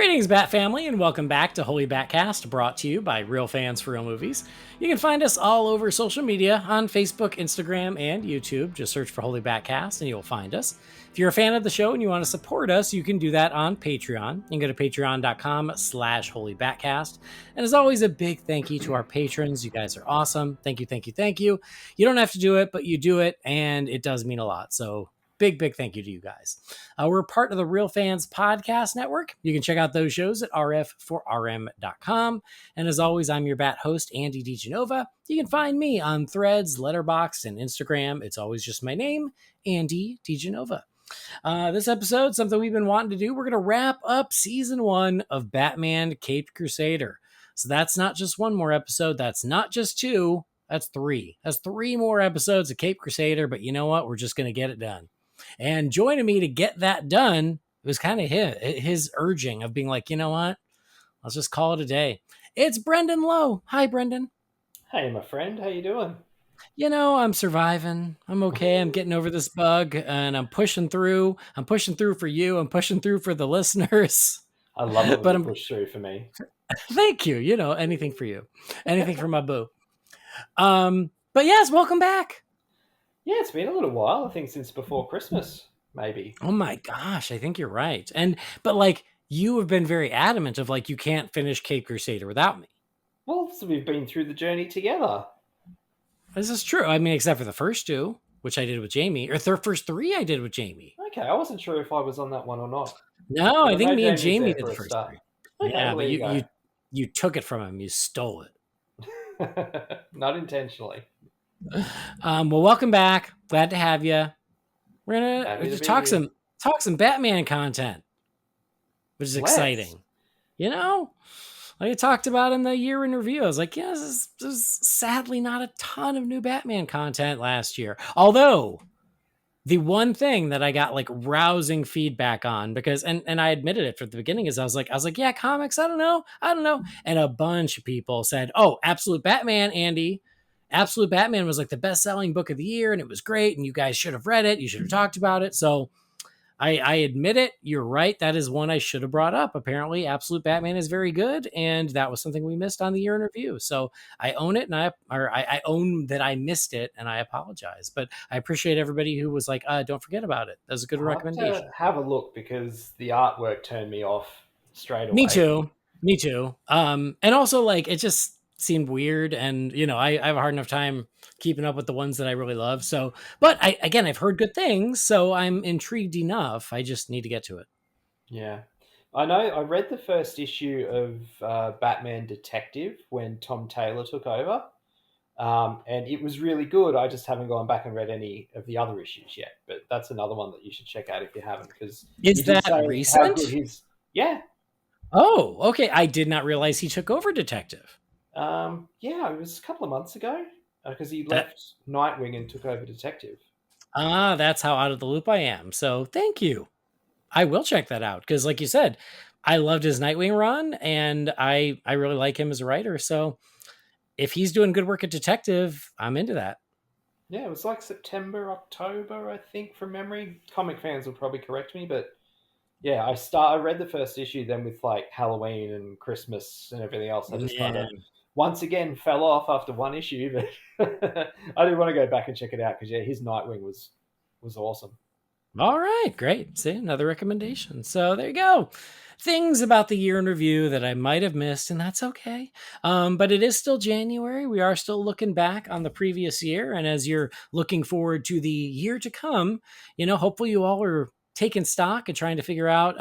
Greetings, Bat Family, and welcome back to Holy BatCast, brought to you by Real Fans for Real Movies. You can find us all over social media on Facebook, Instagram, and YouTube. Just search for Holy BatCast and you'll find us. If you're a fan of the show and you want to support us, you can do that on Patreon. You can go to patreon.com/HolyBatCast. And as always, a big thank you to our patrons. You guys are awesome. Thank you, thank you, thank you. You don't have to do it, but you do it, and it does mean a lot. So big thank you to you guys. We're part of the Real Fans Podcast Network. You can check out those shows at rf4rm.com. And as always, I'm your Bat host, Andy DiGenova. You can find me on Threads, Letterboxd, and Instagram. It's always just my name, Andy DiGenova. This episode, something we've been wanting to do, we're going to wrap up season 1 of Batman Caped Crusader. So that's not just one more episode. That's not just 2. That's 3. That's 3 more episodes of Caped Crusader. But you know what? We're just going to get it done. And joining me to get that done was kind of his urging of being like, you know what? Let's just call it a day. It's Brendan Lowe. Hi, Brendan. Hey, my friend. How you doing? You know, I'm surviving. I'm okay. I'm getting over this bug and I'm pushing through. I'm pushing through for you. I'm pushing through for the listeners. I love it when you push through for me. Thank you. You know, anything for you. Anything for my boo. But yes, welcome back. Yeah, it's been a little while. I think since before Christmas, maybe. Oh my gosh, I think you're right. But like, you have been very adamant of like, you can't finish Caped Crusader without me. Well, so we've been through the journey together. This is true. I mean, except for the first 2, which I did with Jamie, or the first 3 I did with Jamie. Okay, I wasn't sure if I was on that one or not. No, I think me and Jamie did the first 3. Okay, yeah, well, but you took it from him. You stole it. Not intentionally. Well, welcome back. Glad to have you. We're gonna talk some Batman content, which is exciting. You know, like I talked about in the year in review, I was like, yeah, there's sadly not a ton of new Batman content last year. Although the one thing that I got like rousing feedback on, because and I admitted it from the beginning, is I was like, yeah, comics, I don't know, and a bunch of people said, oh, Absolute Batman, Andy. Absolute Batman was like the best-selling book of the year, and it was great, and you guys should have read it. You should have talked about it. So I admit it. You're right. That is one I should have brought up. Apparently, Absolute Batman is very good, and that was something we missed on the year in review. So I own it, and I own that I missed it, and I apologize. But I appreciate everybody who was like, don't forget about it. That's a good recommendation. Have a look, because the artwork turned me off straight away. Me too. And also, like, it just seemed weird, and you know, I have a hard enough time keeping up with the ones that I really love. So, but I've heard good things, so I'm intrigued enough. I just need to get to it. Yeah, I know. I read the first issue of Batman Detective when Tom Taylor took over, and it was really good. I just haven't gone back and read any of the other issues yet, but that's another one that you should check out if you haven't. Because is that recent? Yeah. Oh, okay. I did not realize he took over Detective. Yeah, it was a couple of months ago, because he left Nightwing and took over Detective. That's how out of the loop I am. So thank you. I will check that out, because like you said, I loved his Nightwing run, and I really like him as a writer. So if he's doing good work at Detective, I'm into that. Yeah, it was like September, October, I think, from memory. Comic fans will probably correct me, but yeah, I read the first issue, then with like Halloween and Christmas and everything else, I just kind of once again fell off after one issue, but I didn't want to go back and check it out, because yeah, his Nightwing was awesome. All right, great. See, another recommendation. So there you go. Things about the year in review that I might have missed, and that's okay. But it is still January. We are still looking back on the previous year, and as you're looking forward to the year to come, you know, hopefully you all are taking stock and trying to figure out,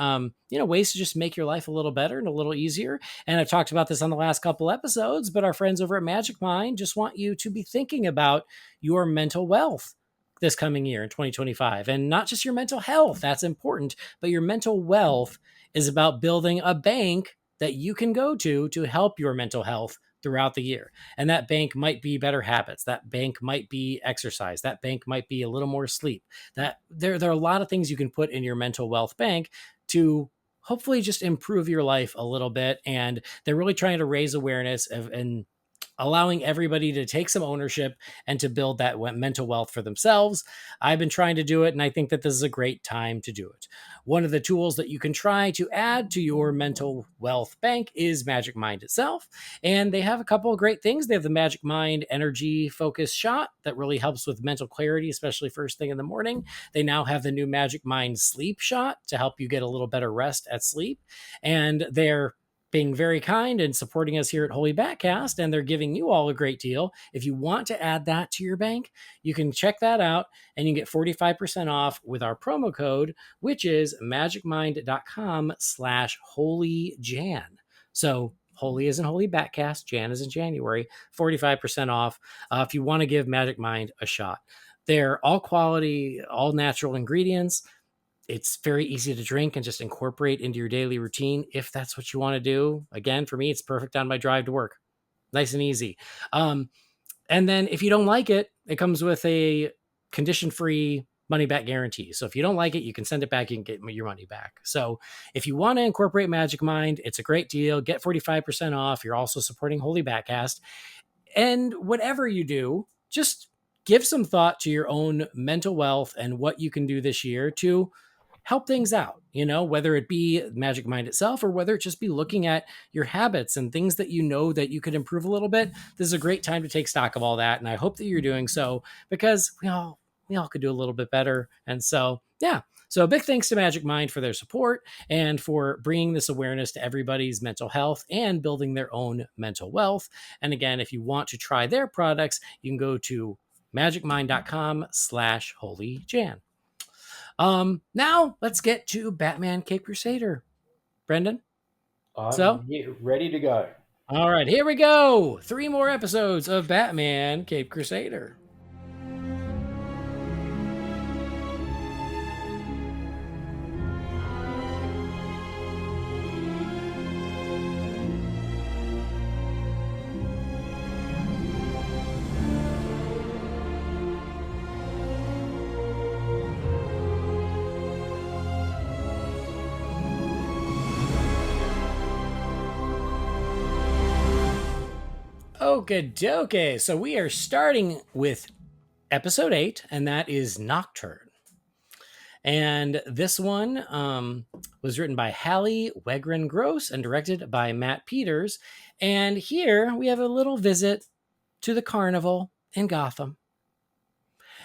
ways to just make your life a little better and a little easier. And I've talked about this on the last couple episodes, but our friends over at Magic Mind just want you to be thinking about your mental wealth this coming year in 2025, and not just your mental health. That's important, but your mental wealth is about building a bank that you can go to help your mental health throughout the year. And that bank might be better habits. That bank might be exercise. That bank might be a little more sleep. That there are a lot of things you can put in your mental wealth bank to hopefully just improve your life a little bit. And they're really trying to raise awareness of, and allowing everybody to take some ownership and to build that mental wealth for themselves. I've been trying to do it, and I think that this is a great time to do it. One of the tools that you can try to add to your mental wealth bank is Magic Mind itself. And they have a couple of great things. They have the Magic Mind Energy Focus Shot that really helps with mental clarity, especially first thing in the morning. They now have the new Magic Mind Sleep Shot to help you get a little better rest at sleep. And they're being very kind and supporting us here at Holy BatCast, and they're giving you all a great deal. If you want to add that to your bank, you can check that out, and you can get 45% off with our promo code, which is magicmind.com/holyjan. So Holy is in Holy BatCast, Jan is in January, 45% off if you want to give Magic Mind a shot. They're all quality, all natural ingredients. It's very easy to drink and just incorporate into your daily routine if that's what you want to do. Again, for me, it's perfect on my drive to work. Nice and easy. And then if you don't like it, it comes with a condition-free money-back guarantee. So if you don't like it, you can send it back. You can get your money back. So if you want to incorporate Magic Mind, it's a great deal. Get 45% off. You're also supporting Holy BatCast. And whatever you do, just give some thought to your own mental wealth and what you can do this year to help things out, whether it be Magic Mind itself or whether it just be looking at your habits and things that that you could improve a little bit. This is a great time to take stock of all that. And I hope that you're doing so because we all could do a little bit better. And so, yeah. So a big thanks to Magic Mind for their support and for bringing this awareness to everybody's mental health and building their own mental wealth. And again, if you want to try their products, you can go to magicmind.com/holyjan. Now let's get to Batman Cape Crusader. Brendan? I'm ready to go. All right, here we go. 3 more episodes of Batman Cape Crusader. Okie dokie. So we are starting with episode 8, and that is Nocturne. And this one was written by Hallie Wegren Gross and directed by Matt Peters. And here we have a little visit to the carnival in Gotham.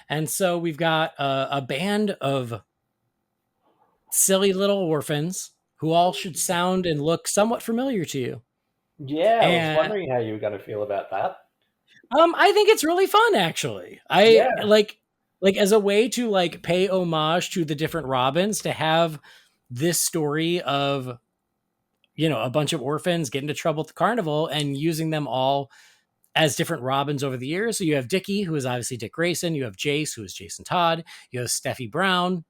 And so we've got a band of silly little orphans who all should sound and look somewhat familiar to you. Yeah, I was wondering how you were going to feel about that. I think it's really fun, actually. I like as a way to pay homage to the different Robins, to have this story of a bunch of orphans get into trouble at the carnival and using them all as different Robins over the years. So you have Dickie, who is obviously Dick Grayson. You have Jace, who is Jason Todd. You have Stephanie Brown,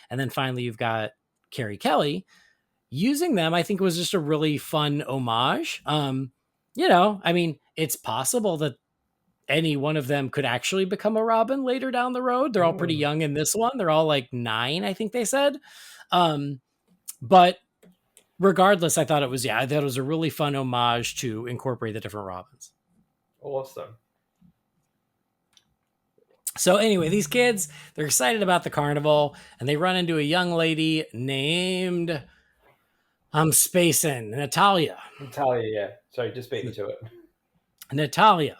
and then finally you've got Carrie Kelly. Using them, I think, was just a really fun homage. It's possible that any one of them could actually become a Robin later down the road. They're all pretty young in this one. They're all 9, I think they said. But regardless, I thought it was a really fun homage to incorporate the different Robins. Awesome. So anyway, these kids, they're excited about the carnival, and they run into a young lady named... I'm spacing. Natalia, yeah. Sorry, just beat me to it. Natalia,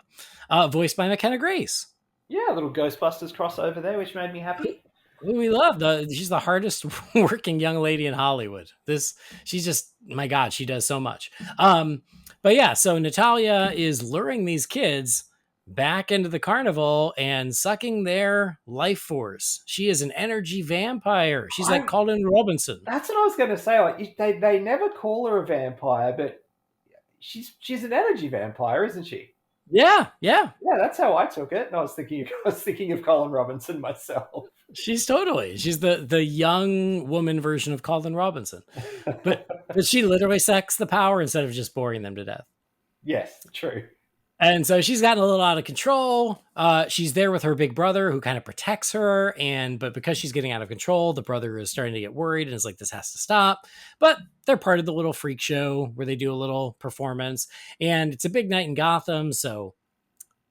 voiced by McKenna Grace. Yeah, a little Ghostbusters crossover there, which made me happy. We love she's the hardest working young lady in Hollywood. She's just, my God, she does so much. But yeah, so Natalia is luring these kids back into the carnival and sucking their life force. She is an energy vampire. She's like Colin Robinson. That's what I was going to say. They never call her a vampire, but she's an energy vampire, isn't she? Yeah. That's how I took it. And I was thinking of Colin Robinson myself. She's the young woman version of Colin Robinson, but she literally sucks the power instead of just boring them to death. Yes, true. And so she's gotten a little out of control. She's there with her big brother who kind of protects her. But because she's getting out of control, the brother is starting to get worried and is like, this has to stop. But they're part of the little freak show where they do a little performance. And it's a big night in Gotham. So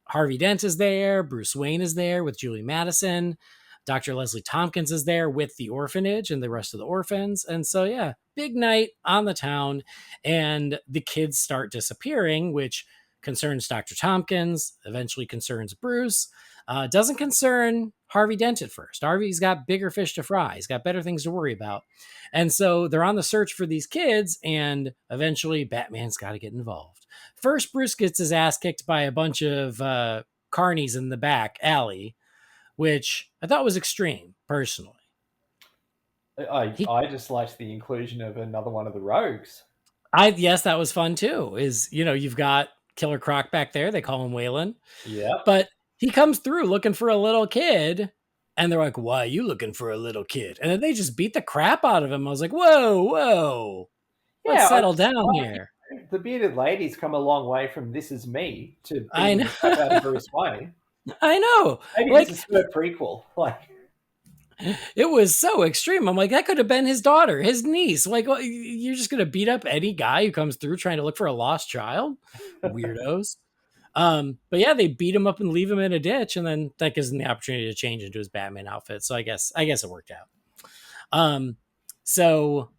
Harvey Dent is there. Bruce Wayne is there with Julie Madison. Dr. Leslie Tompkins is there with the orphanage and the rest of the orphans. And so, yeah, big night on the town. And the kids start disappearing, which concerns Dr. Tompkins, eventually concerns Bruce. Doesn't concern Harvey Dent at first. Harvey's got bigger fish to fry. He's got better things to worry about. And so they're on the search for these kids, and eventually Batman's got to get involved. First, Bruce gets his ass kicked by a bunch of carnies in the back alley, which I thought was extreme, personally. I just liked the inclusion of another one of the rogues. Yes, that was fun too. You've got Killer Croc back there. They call him Waylon. Yeah. But he comes through looking for a little kid, and they're like, why are you looking for a little kid? And then they just beat the crap out of him. I was like, whoa. Let's settle down here. The bearded lady's come a long way from This Is Me to I know. Out of Bruce Wayne. I know. Maybe this is a prequel. It was so extreme. I'm like, that could have been his daughter, his niece. Like, well, you're just going to beat up any guy who comes through trying to look for a lost child? Weirdos. But yeah, they beat him up and leave him in a ditch. And then that gives him the opportunity to change into his Batman outfit. So I guess it worked out. So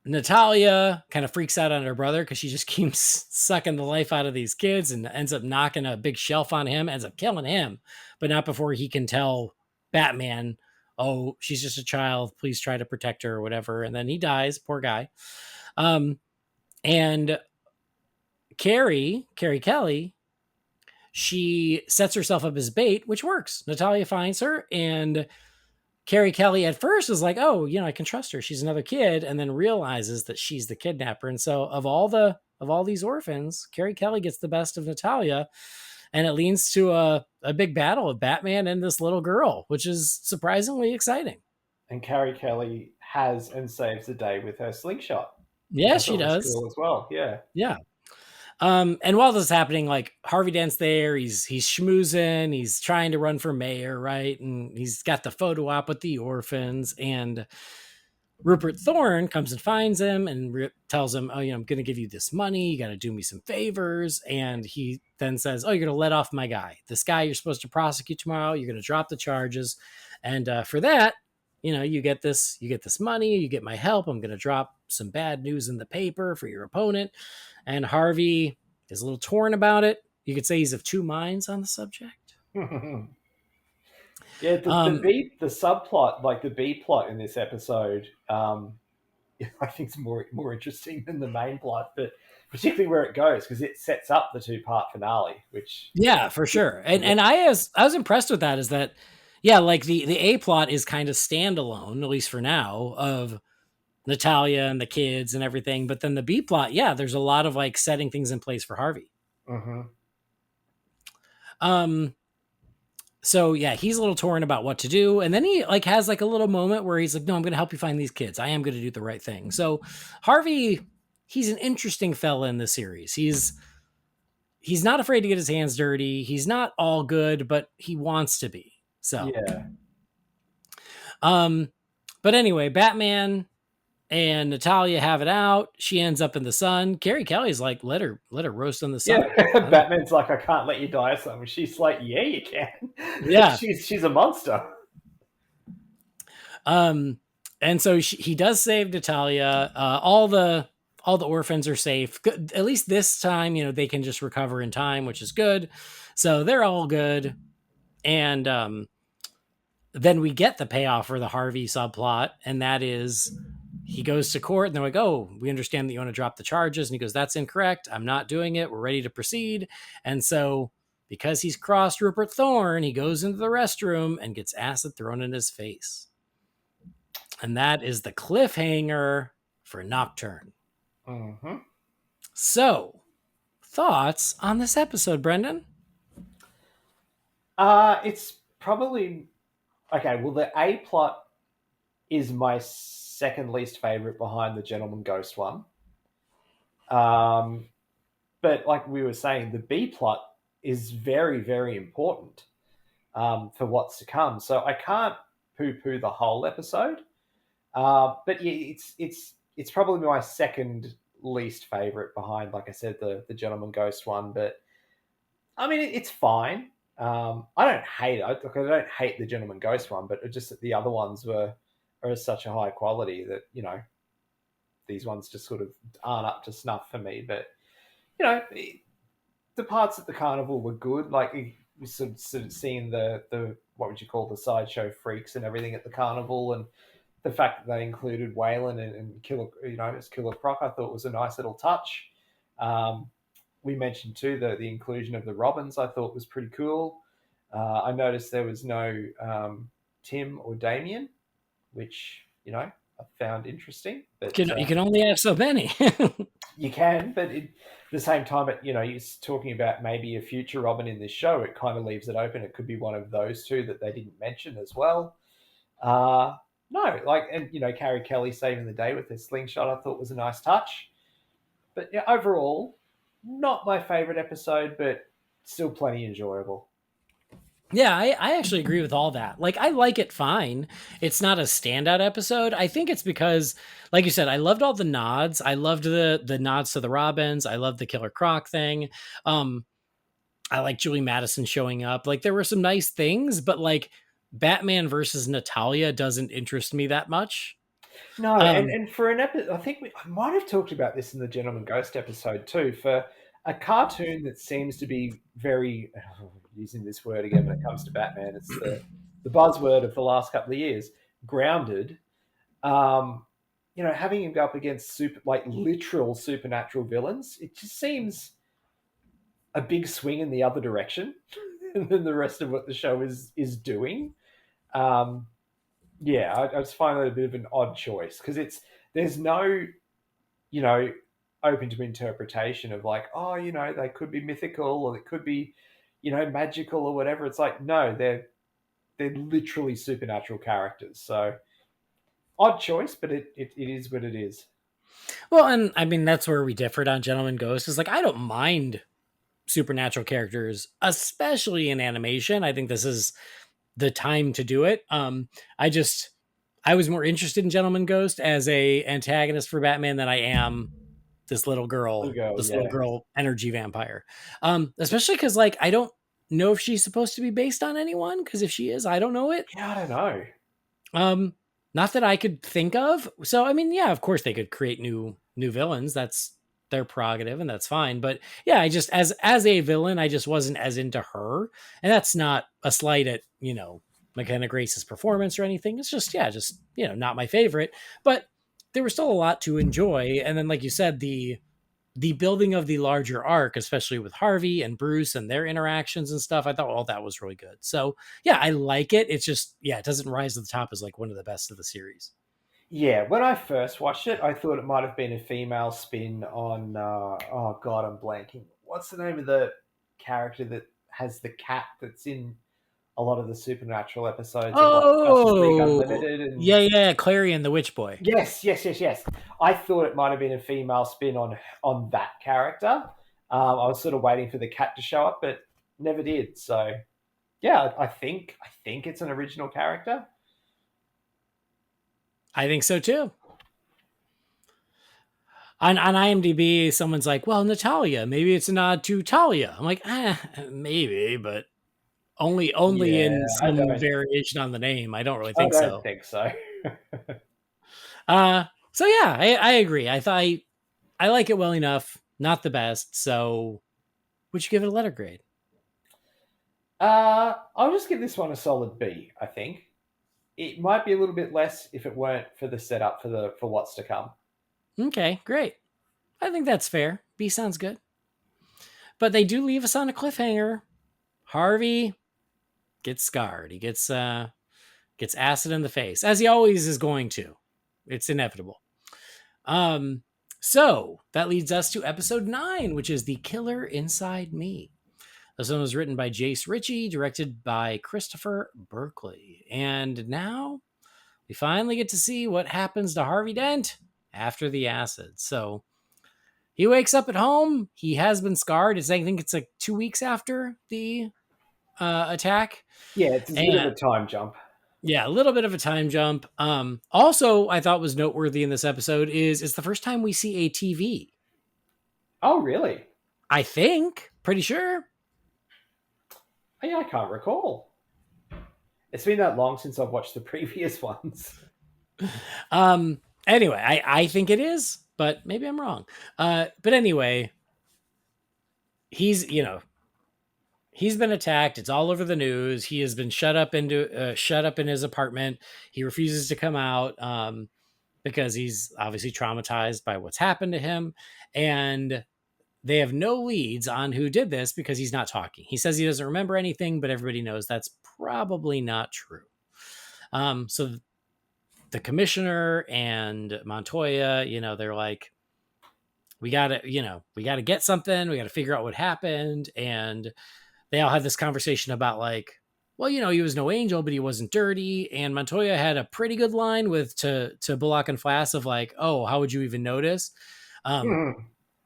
Natalia kind of freaks out on her brother because she just keeps sucking the life out of these kids and ends up knocking a big shelf on him, ends up killing him, but not before he can tell Batman, oh, she's just a child, please try to protect her or whatever. And then he dies, poor guy. And Carrie Kelly, she sets herself up as bait, which works. Natalia finds her, and Carrie Kelly at first is like, oh, I can trust her. She's another kid, and then realizes that she's the kidnapper. And so of all these orphans, Carrie Kelly gets the best of Natalia, and it leads to a big battle of Batman and this little girl, which is surprisingly exciting. And Carrie Kelly has and saves the day with her slingshot. Yes, she does. Cool as well. Yeah. Yeah. And while this is happening, like Harvey Dent's there, he's schmoozing, he's trying to run for mayor, right? And he's got the photo op with the orphans, and Rupert Thorne comes and finds him and tells him, oh, I'm going to give you this money. You got to do me some favors. And he then says, oh, you're going to let off my guy. This guy you're supposed to prosecute tomorrow. You're going to drop the charges. And for that, you get this money, you get my help. I'm going to drop some bad news in the paper for your opponent. And Harvey is a little torn about it. You could say he's of two minds on the subject. Yeah, the subplot, like the B plot in this episode, I think it's more interesting than the main plot, but particularly where it goes, because it sets up the 2-part finale, which... Yeah, for sure. And I was impressed with that, is that, yeah, like the A plot is kind of standalone, at least for now, of Natalia and the kids and everything. But then the B plot, yeah, there's a lot of like setting things in place for Harvey. Mm-hmm. So yeah, he's a little torn about what to do. And then he like has like a little moment where he's like, no, I'm going to help you find these kids. I am going to do the right thing. So Harvey, he's an interesting fella in this series. He's not afraid to get his hands dirty. He's not all good, but he wants to be. So, yeah. But anyway, Batman and Natalia have it out. She ends up in the sun. Carrie Kelly's like, let her roast in the sun. Yeah. Batman's like, I can't let you die or something. She's like, yeah, you can. Yeah. she's a monster. And so he does save Natalia. All the orphans are safe. At least this time, they can just recover in time, which is good. So they're all good. And then we get the payoff for the Harvey subplot, and that is he goes to court, and they're like, oh, we understand that you want to drop the charges. And he goes, that's incorrect. I'm not doing it. We're ready to proceed. And so because he's crossed Rupert Thorne, he goes into the restroom and gets acid thrown in his face. And that is the cliffhanger for Nocturne. Mm-hmm. So, thoughts on this episode, Brendan? It's probably... Okay, well, the A plot is my second least favorite behind the Gentleman Ghost one. but like we were saying, the B plot is very, very important for what's to come. So I can't poo-poo the whole episode, but yeah, it's probably my second least favorite behind, like I said, the Gentleman Ghost one. But I mean, it's fine. I don't hate it. I don't hate the Gentleman Ghost one, but it's just that the other ones are such a high quality that these ones just sort of aren't up to snuff for me. But you know, the parts at the carnival were good. Like we sort of seeing the what would you call the sideshow freaks and everything at the carnival, and the fact that they included Waylon and Killer, as Killer Croc, I thought was a nice little touch. We mentioned too the inclusion of the Robins. I thought was pretty cool. I noticed there was no Tim or Damien, which I found interesting. But You can only have so many. you can, but at the same time, you're talking about maybe a future Robin in this show. It kind of leaves it open. It could be one of those two that they didn't mention as well. No, and Carrie Kelly saving the day with her slingshot, I thought was a nice touch. But yeah, overall, not my favorite episode, but still plenty enjoyable. Yeah, I actually agree with all that. Like, I like it fine. It's not a standout episode. I think it's because, like you said, I loved all the nods. I loved the nods to the Robins. I loved the Killer Croc thing. I like Julie Madison showing up. Like, there were some nice things, but like Batman versus Natalia doesn't interest me that much. No, and for an episode, I think I might have talked about this in the Gentleman Ghost episode too. For a cartoon that seems to be very, using this word again when it comes to Batman, it's the buzzword of the last couple of years, grounded. Having him go up against literal supernatural villains, it just seems a big swing in the other direction than the rest of what the show is doing. Yeah, I just find that a bit of an odd choice because there's no, open to interpretation of like, they could be mythical or it could be, magical or whatever. It's like, no, they're literally supernatural characters. So odd choice, but it is what it is. Well, and I mean, that's where we differed on Gentleman Ghost is like, I don't mind supernatural characters, especially in animation. I think this is the time to do it. I was more interested in Gentleman Ghost as a antagonist for Batman than I am this little girl energy vampire. Especially because like I don't know if she's supposed to be based on anyone, because if she is, I don't know it. Yeah, I don't know. Not that I could think of. So I mean, yeah, of course they could create new villains. That's their prerogative, and that's fine. But yeah, I just as a villain, I just wasn't as into her, and that's not a slight at McKenna Grace's performance or anything. It's just not my favorite, but there was still a lot to enjoy. And then, like you said, the building of the larger arc, especially with Harvey and Bruce and their interactions and stuff, I thought all that was really good. So yeah, I like it. It's just, it doesn't rise to the top as like one of the best of the series. Yeah, when I first watched it, I thought it might have been a female spin on, oh God, I'm blanking. What's the name of the character that has the cat that's in a lot of the supernatural episodes of like Justice League Unlimited? And yeah, Clarion the Witch Boy. Yes. I thought it might have been a female spin on that character. I was sort of waiting for the cat to show up, but never did. So yeah, I think it's an original character. I think so too. On IMDb, someone's like, well, Natalia, maybe it's a nod to Talia. I'm like, maybe, but only in some variation on the name. I don't really think so. I don't think so. So yeah, I agree. I thought I like it well enough. Not the best. So would you give it a letter grade? I'll just give this one a solid B, I think. It might be a little bit less if it weren't for the setup for what's to come. Okay, great. I think that's fair. B sounds good. But they do leave us on a cliffhanger. Harvey gets scarred. He gets acid in the face, as he always is going to. It's inevitable. So that leads us to episode 9, which is The Killer Inside Me. This one was written by Jace Ritchie, directed by Christopher Berkeley. And now we finally get to see what happens to Harvey Dent after the acid. So he wakes up at home. He has been scarred. I think it's like 2 weeks after the attack. Yeah, it's a bit of a time jump. Yeah, a little bit of a time jump. Also, I thought was noteworthy in this episode is it's the first time we see a TV. Oh, really? I think. Pretty sure. Yeah, I can't recall. It's been that long since I've watched the previous ones. Anyway, I think it is, but maybe I'm wrong. But anyway, he's been attacked. It's all over the news. He has been shut up in his apartment. He refuses to come out because he's obviously traumatized by what's happened to him. And they have no leads on who did this because he's not talking. He says he doesn't remember anything, but everybody knows that's probably not true. So the commissioner and Montoya, they're like, we gotta get something. We gotta figure out what happened. And they all had this conversation about like, well, he was no angel, but he wasn't dirty. And Montoya had a pretty good line to Bullock and Flass of like, oh, how would you even notice?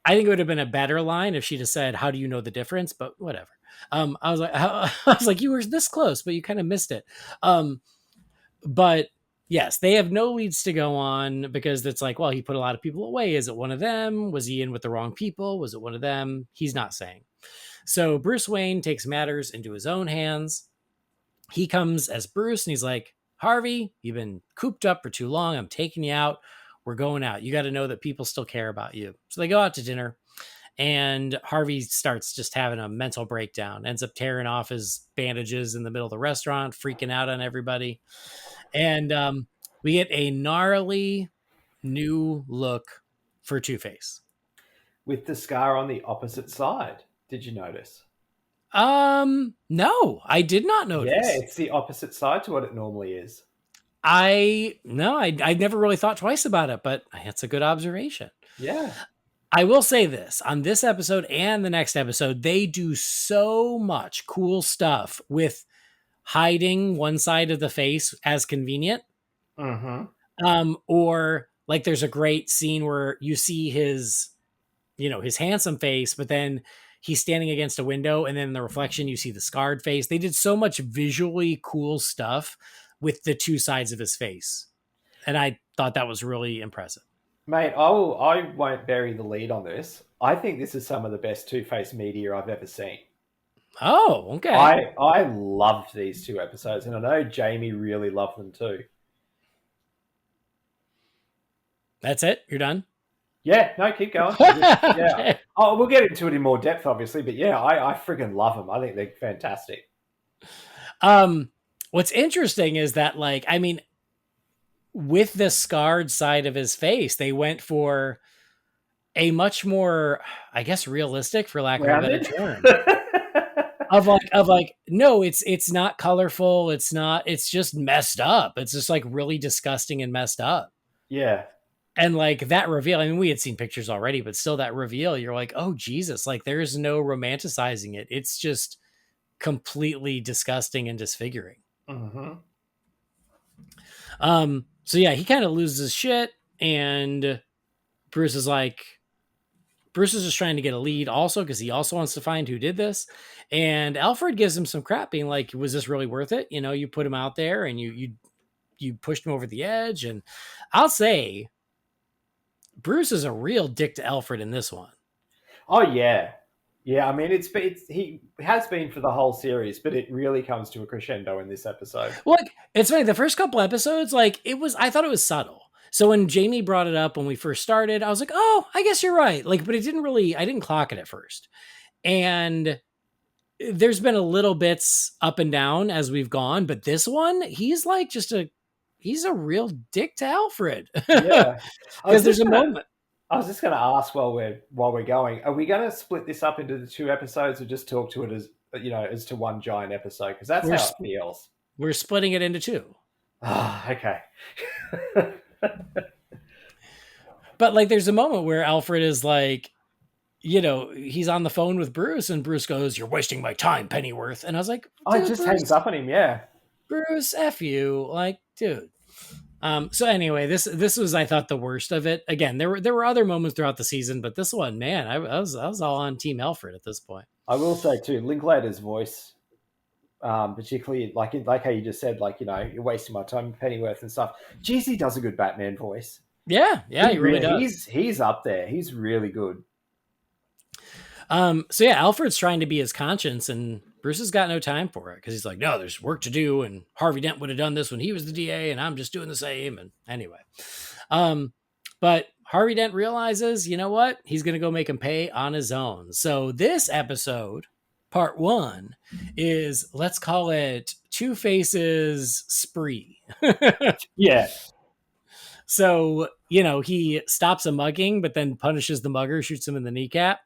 I think it would have been a better line if she'd have said, how do you know the difference? But whatever. I was like, you were this close, but you kind of missed it. But yes, they have no leads to go on because it's like, well, he put a lot of people away. Is it one of them? Was he in with the wrong people? Was it one of them? He's not saying. So Bruce Wayne takes matters into his own hands. He comes as Bruce and he's like, Harvey, you've been cooped up for too long. I'm taking you out. We're going out. You got to know that people still care about you. So they go out to dinner and Harvey starts just having a mental breakdown, ends up tearing off his bandages in the middle of the restaurant, freaking out on everybody. And we get a gnarly new look for Two-Face. With the scar on the opposite side. Did you notice? No, I did not notice. Yeah, it's the opposite side to what it normally is. I never really thought twice about it, but that's a good observation. Yeah. I will say this, on this episode and the next episode, they do so much cool stuff with hiding one side of the face as convenient. Mm-hmm. Or like there's a great scene where you see his handsome face, but then he's standing against a window and then in the reflection, you see the scarred face. They did so much visually cool stuff with the two sides of his face. And I thought that was really impressive. Mate, I won't bury the lead on this. I think this is some of the best Two-Face media I've ever seen. Oh, okay. I loved these two episodes, and I know Jamie really loved them too. That's it? You're done? Yeah, no, keep going. Yeah. Okay. Oh, we'll get into it in more depth, obviously, but yeah, I friggin' love them. I think they're fantastic. What's interesting is that, like, I mean, with the scarred side of his face, they went for a much more, I guess, realistic, for lack of a better term. of like, no, it's not colorful. It's just messed up. It's just like really disgusting and messed up. Yeah. And like that reveal, I mean, we had seen pictures already, but still that reveal, you're like, oh, Jesus, like there's no romanticizing it. It's just completely disgusting and disfiguring. Mm-hmm. So yeah, he kind of loses shit, and Bruce is just trying to get a lead also because he also wants to find who did this. And Alfred gives him some crap, being like, was this really worth it? You put him out there and you pushed him over the edge. And I'll say Bruce is a real dick to Alfred in this one. Oh yeah. Yeah, I mean, he has been for the whole series, but it really comes to a crescendo in this episode. Well, like, it's funny. The first couple episodes, like I thought it was subtle. So when Jamie brought it up when we first started, I was like, oh, I guess you're right. Like, but I didn't clock it at first. And there's been a little bits up and down as we've gone, but this one, he's like he's a real dick to Alfred. Yeah. Because there's a moment. I was just going to ask while we're going, are we going to split this up into the two episodes or just talk to it as to one giant episode? Because that's how it feels. We're splitting it into two. Okay. But like, there's a moment where Alfred is like, he's on the phone with Bruce and Bruce goes, "You're wasting my time, Pennyworth." And I was like, it just hangs up on him. Yeah. Bruce, F you. Like, dude. So anyway, this was, I thought, the worst of it. Again, there were other moments throughout the season, but this one, man, I was all on Team Alfred at this point. I will say too, Linklater's voice, particularly like how you just said, like, you know, you're wasting my time, Pennyworth and stuff. Geez, he does a good Batman voice. Yeah, he really does. He's up there. He's really good. So yeah, Alfred's trying to be his conscience, and Bruce has got no time for it because he's like, no, there's work to do, and Harvey Dent would have done this when he was the DA, and I'm just doing the same. And anyway, but Harvey Dent realizes, you know what? He's going to go make him pay on his own. So this episode, part 1, is, let's call it Two-Face's spree. Yeah. So, you know, he stops a mugging, but then punishes the mugger, shoots him in the kneecap.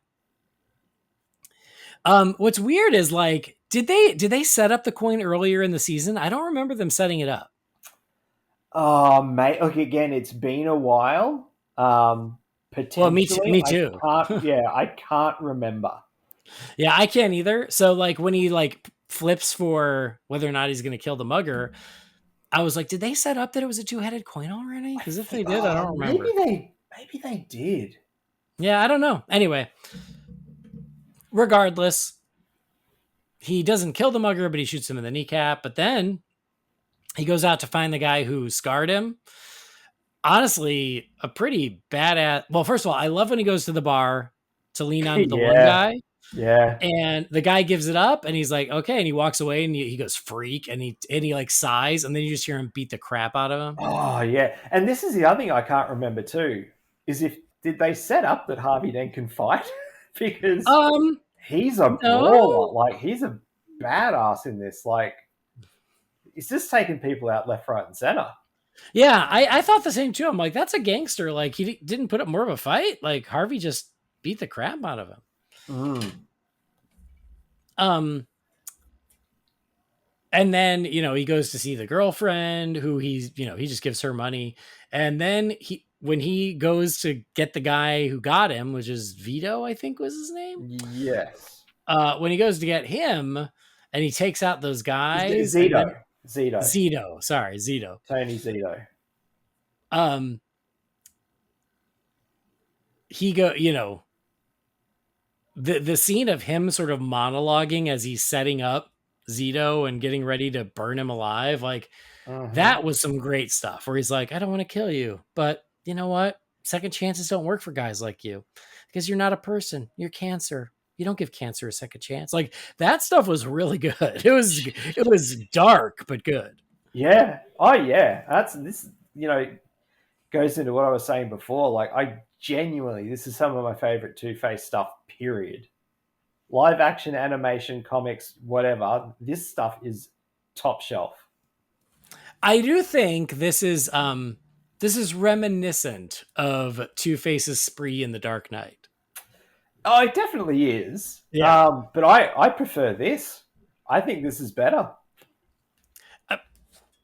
What's weird is, like, did they set up the coin earlier in the season? I don't remember them setting it up. Oh, mate. Look, again, it's been a while. Potentially. Well, me too. I can't remember. Yeah, I can't either. So, like, when he, like, flips for whether or not he's going to kill the mugger, I was like, did they set up that it was a 2-headed coin already? Because if they did, I don't remember. Maybe they did. Yeah, I don't know. Anyway, regardless, he doesn't kill the mugger, but he shoots him in the kneecap. But then he goes out to find the guy who scarred him. Honestly, a pretty badass. Well, first of all, I love when he goes to the bar to lean on the one guy. Yeah. And the guy gives it up, and he's like, okay. And he walks away, and he goes, freak. And he like sighs, and then you just hear him beat the crap out of him. Oh, yeah. And this is the other thing I can't remember too, is did they set up that Harvey Dent can fight? Because he's a brawler. Like, he's a badass in this. Like, he's just taking people out left, right, and center. Yeah, I thought the same too. I'm like, that's a gangster. Like, he didn't put up more of a fight. Like, Harvey just beat the crap out of him. And then, you know, he goes to see the girlfriend who he just gives her money. And then when he goes to get the guy who got him, which is Vito, I think was his name. Yes. When he goes to get him and he takes out those guys. Zito. Sorry, Zito. Tony Zito. He you know, the scene of him sort of monologuing as he's setting up Zito and getting ready to burn him alive, like, that was some great stuff where he's like, I don't want to kill you, but you know what? Second chances don't work for guys like you because you're not a person. You're cancer. You don't give cancer a second chance. Like, that stuff was really good. It was dark, but good. Yeah. Oh, yeah. This, you know, goes into what I was saying before. Like, this is some of my favorite Two-Face stuff, period. Live action, animation, comics, whatever. This stuff is top shelf. I do think this is reminiscent of Two-Face's spree in The Dark Knight. Oh, it definitely is. Yeah. But I prefer this. I think this is better.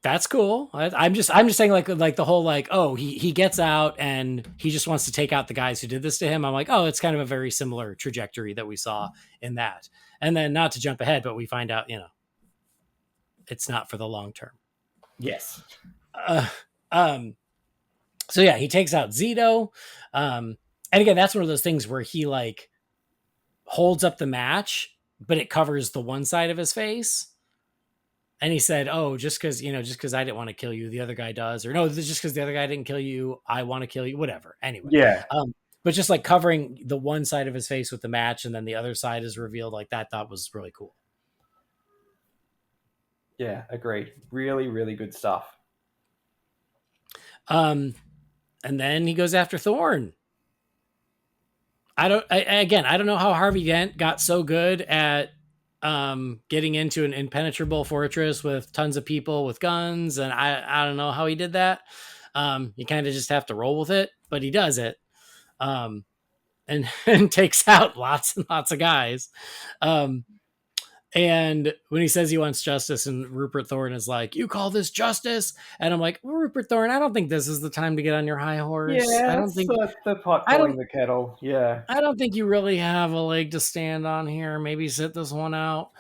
That's cool. I'm just saying, like the whole, like, oh, he gets out and he just wants to take out the guys who did this to him. I'm like, oh, it's kind of a very similar trajectory that we saw in that. And then, not to jump ahead, but we find out, you know, it's not for the long term. Yes. So yeah, he takes out Zito. And again, that's one of those things where he, like, holds up the match, but it covers the one side of his face. And he said, oh, just because I didn't want to kill you, the other guy does. Or no, just because the other guy didn't kill you, I want to kill you, whatever. Anyway. Yeah. But just, like, covering the one side of his face with the match and then the other side is revealed, like, that was really cool. Yeah, agreed. Really, really good stuff. And then he goes after Thorne. I don't know how Harvey Dent got so good at getting into an impenetrable fortress with tons of people with guns, and I don't know how he did that. You kind of just have to roll with it, but he does it. And takes out lots and lots of guys. And when he says he wants justice, and Rupert Thorne is like, you call this justice? And I'm like, well, Rupert Thorne, I don't think this is the time to get on your high horse. Yeah, I don't think the pot calling the kettle. Yeah. I don't think you really have a leg to stand on here. Maybe sit this one out.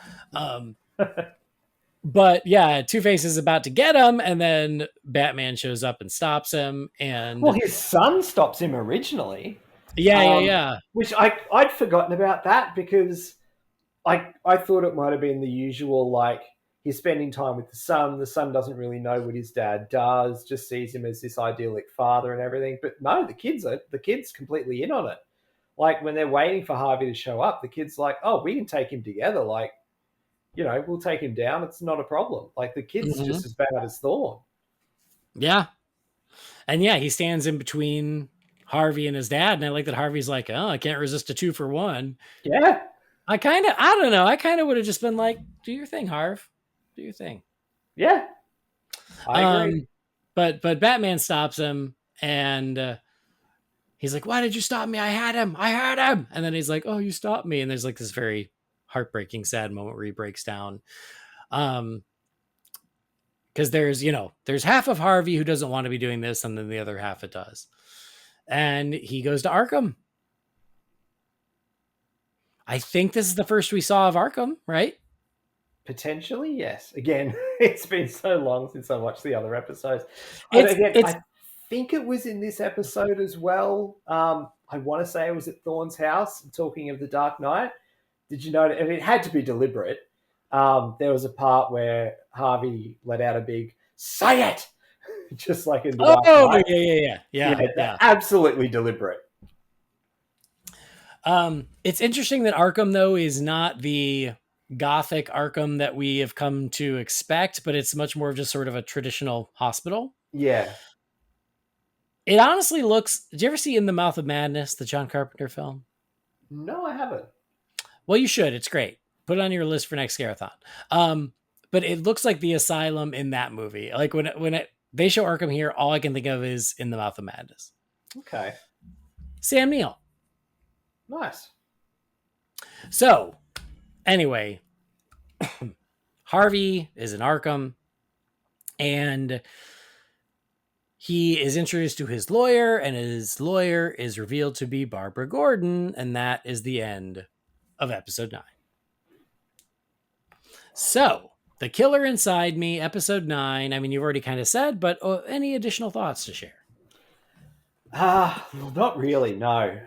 But yeah, Two-Face is about to get him, and then Batman shows up and stops him. Well, And his son stops him originally. yeah. Which I'd forgotten about that because I thought it might have been the usual, like, he's spending time with the son doesn't really know what his dad does, just sees him as this idyllic father and everything. But no, the kid's completely in on it. Like, when they're waiting for Harvey to show up, the kid's like, oh, we can take him together, like, we'll take him down, it's not a problem. Like, the kid's just as bad as Thorn. Yeah. And yeah, he stands in between Harvey and his dad, and I like that Harvey's like, oh, I can't resist a 2-for-1. Yeah. I don't know. I kind of would have just been like, do your thing, Harv. Do your thing. Yeah. I agree. But Batman stops him, and he's like, why did you stop me? I had him. And then he's like, oh, you stopped me. And there's like this very heartbreaking, sad moment where he breaks down. Because there's half of Harvey who doesn't want to be doing this, and then the other half it does. And he goes to Arkham. I think this is the first we saw of Arkham, right? Potentially, yes. Again, it's been so long since I watched the other episodes. I think it was in this episode as well. I want to say it was at Thorne's house, talking of the Dark Knight. Did you know? And it had to be deliberate. There was a part where Harvey let out a big "say it," just like in the Dark Knight. Yeah. Absolutely deliberate. It's interesting that Arkham, though, is not the gothic Arkham that we have come to expect, but it's much more of just sort of a traditional hospital. Yeah. It honestly looks... Did you ever see In the Mouth of Madness, the John Carpenter film? No, I haven't. Well, you should. It's great. Put it on your list for next Scarathon. But it looks like the asylum in that movie. Like when they show Arkham here, all I can think of is In the Mouth of Madness. Okay. Sam Neill. Nice. So, anyway, Harvey is in Arkham, and he is introduced to his lawyer, and his lawyer is revealed to be Barbara Gordon, and that is the end of episode 9. So, The Killer Inside Me, episode 9. I mean, you've already kind of said, but any additional thoughts to share? Not really, no.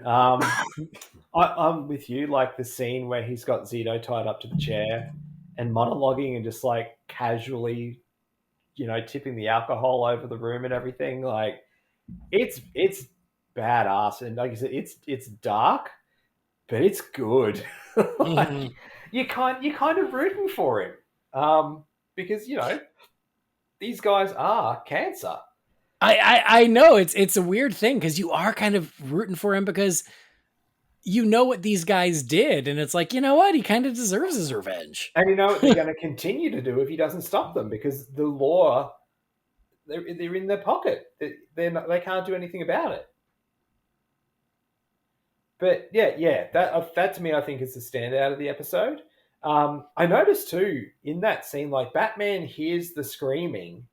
I'm with you, like the scene where he's got Zito tied up to the chair and monologuing and just like casually, tipping the alcohol over the room and everything. Like, it's badass, and like you said, it's dark, but it's good. Like, you're kind of rooting for him, because these guys are cancer. I know it's a weird thing because you are kind of rooting for him because you know what these guys did, and it's like, you know what, he kind of deserves his revenge. And you know what they're going to continue to do if he doesn't stop them, because the law, they're in their pocket. They can't do anything about it. But yeah, that to me, I think is the standout of the episode. I noticed too in that scene, like Batman hears the screaming,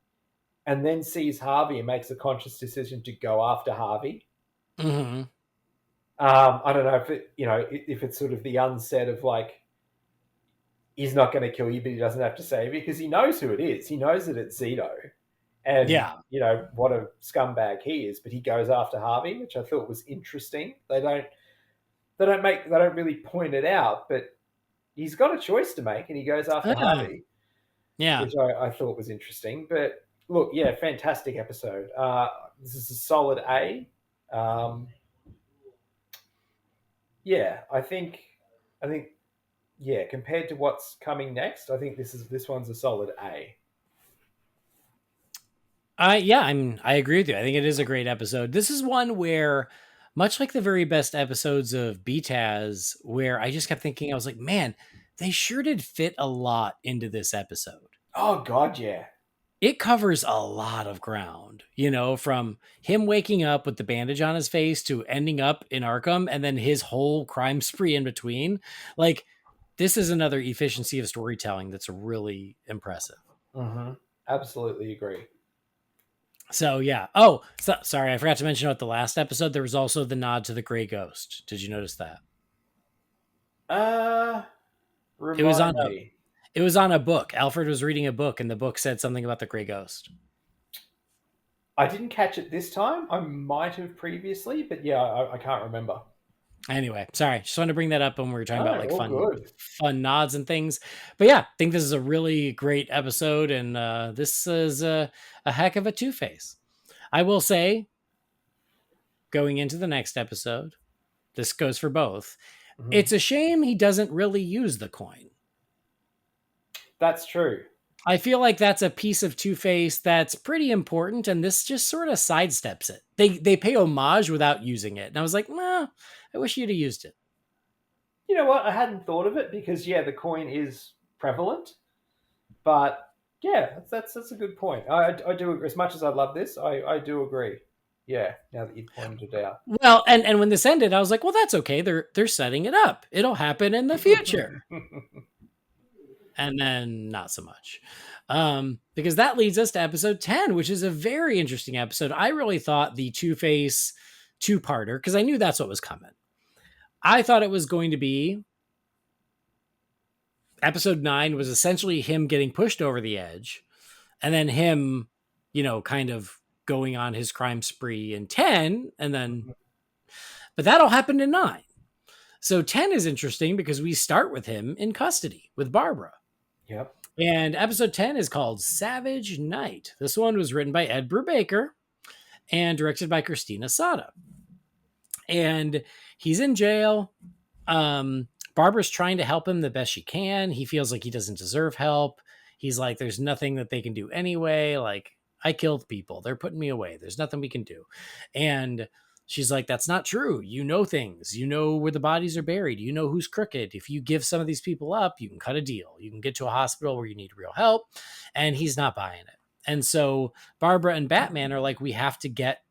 and then sees Harvey and makes a conscious decision to go after Harvey. Mm-hmm. I don't know if it's sort of the unsaid of like, he's not going to kill you, but he doesn't have to save you, because he knows who it is. He knows that it's Zito, and what a scumbag he is. But he goes after Harvey, which I thought was interesting. They don't really point it out, but he's got a choice to make, and he goes after Harvey. Yeah, which I thought was interesting. But look, yeah, fantastic episode. This is a solid A. Yeah, I think, yeah, compared to what's coming next, I think this one's a solid A. I agree with you. I think it is a great episode. This is one where, much like the very best episodes of BTAS, where I just kept thinking, I was like, man, they sure did fit a lot into this episode. Oh, God, yeah. It covers a lot of ground, from him waking up with the bandage on his face to ending up in Arkham and then his whole crime spree in between. Like, this is another efficiency of storytelling that's really impressive. Mm-hmm. Absolutely agree. So, yeah. Oh, sorry. I forgot to mention at the last episode, there was also the nod to the Grey Ghost. Did you notice that? It was on me. It was on a book. Alfred was reading a book, and the book said something about the gray ghost. I didn't catch it this time. I might have previously, but yeah, I can't remember. Anyway, sorry. Just wanted to bring that up when we were talking about like all good. fun nods and things. But yeah, I think this is a really great episode, and this is a heck of a Two-Face. I will say, going into the next episode, this goes for both. Mm-hmm. It's a shame he doesn't really use the coin. That's true. I feel like that's a piece of Two-Face that's pretty important, and this just sort of sidesteps it. They pay homage without using it. And I was like, nah, I wish you'd have used it. You know what? I hadn't thought of it because, yeah, the coin is prevalent. But, yeah, that's a good point. I do, as much as I love this, I do agree. Yeah, now that you've pointed it out. Well, and when this ended, I was like, well, that's okay. They're setting it up. It'll happen in the future. And then not so much. Because that leads us to episode 10, which is a very interesting episode. I really thought the Two-Face two-parter, because I knew that's what was coming. I thought it was going to be episode 9 was essentially him getting pushed over the edge, and then him, kind of going on his crime spree in 10, and then, but that all happened in 9. So 10 is interesting because we start with him in custody with Barbara. Yep. And episode 10 is called Savage Night. This one was written by Ed Brubaker and directed by Christina Sada. And he's in jail. Barbara's trying to help him the best she can. He feels like he doesn't deserve help. He's like, there's nothing that they can do anyway. Like, I killed people. They're putting me away. There's nothing we can do. And she's like, that's not true. You know things. You know where the bodies are buried. You know who's crooked. If you give some of these people up, you can cut a deal. You can get to a hospital where you need real help. And he's not buying it. And so Barbara and Batman are like, we have to get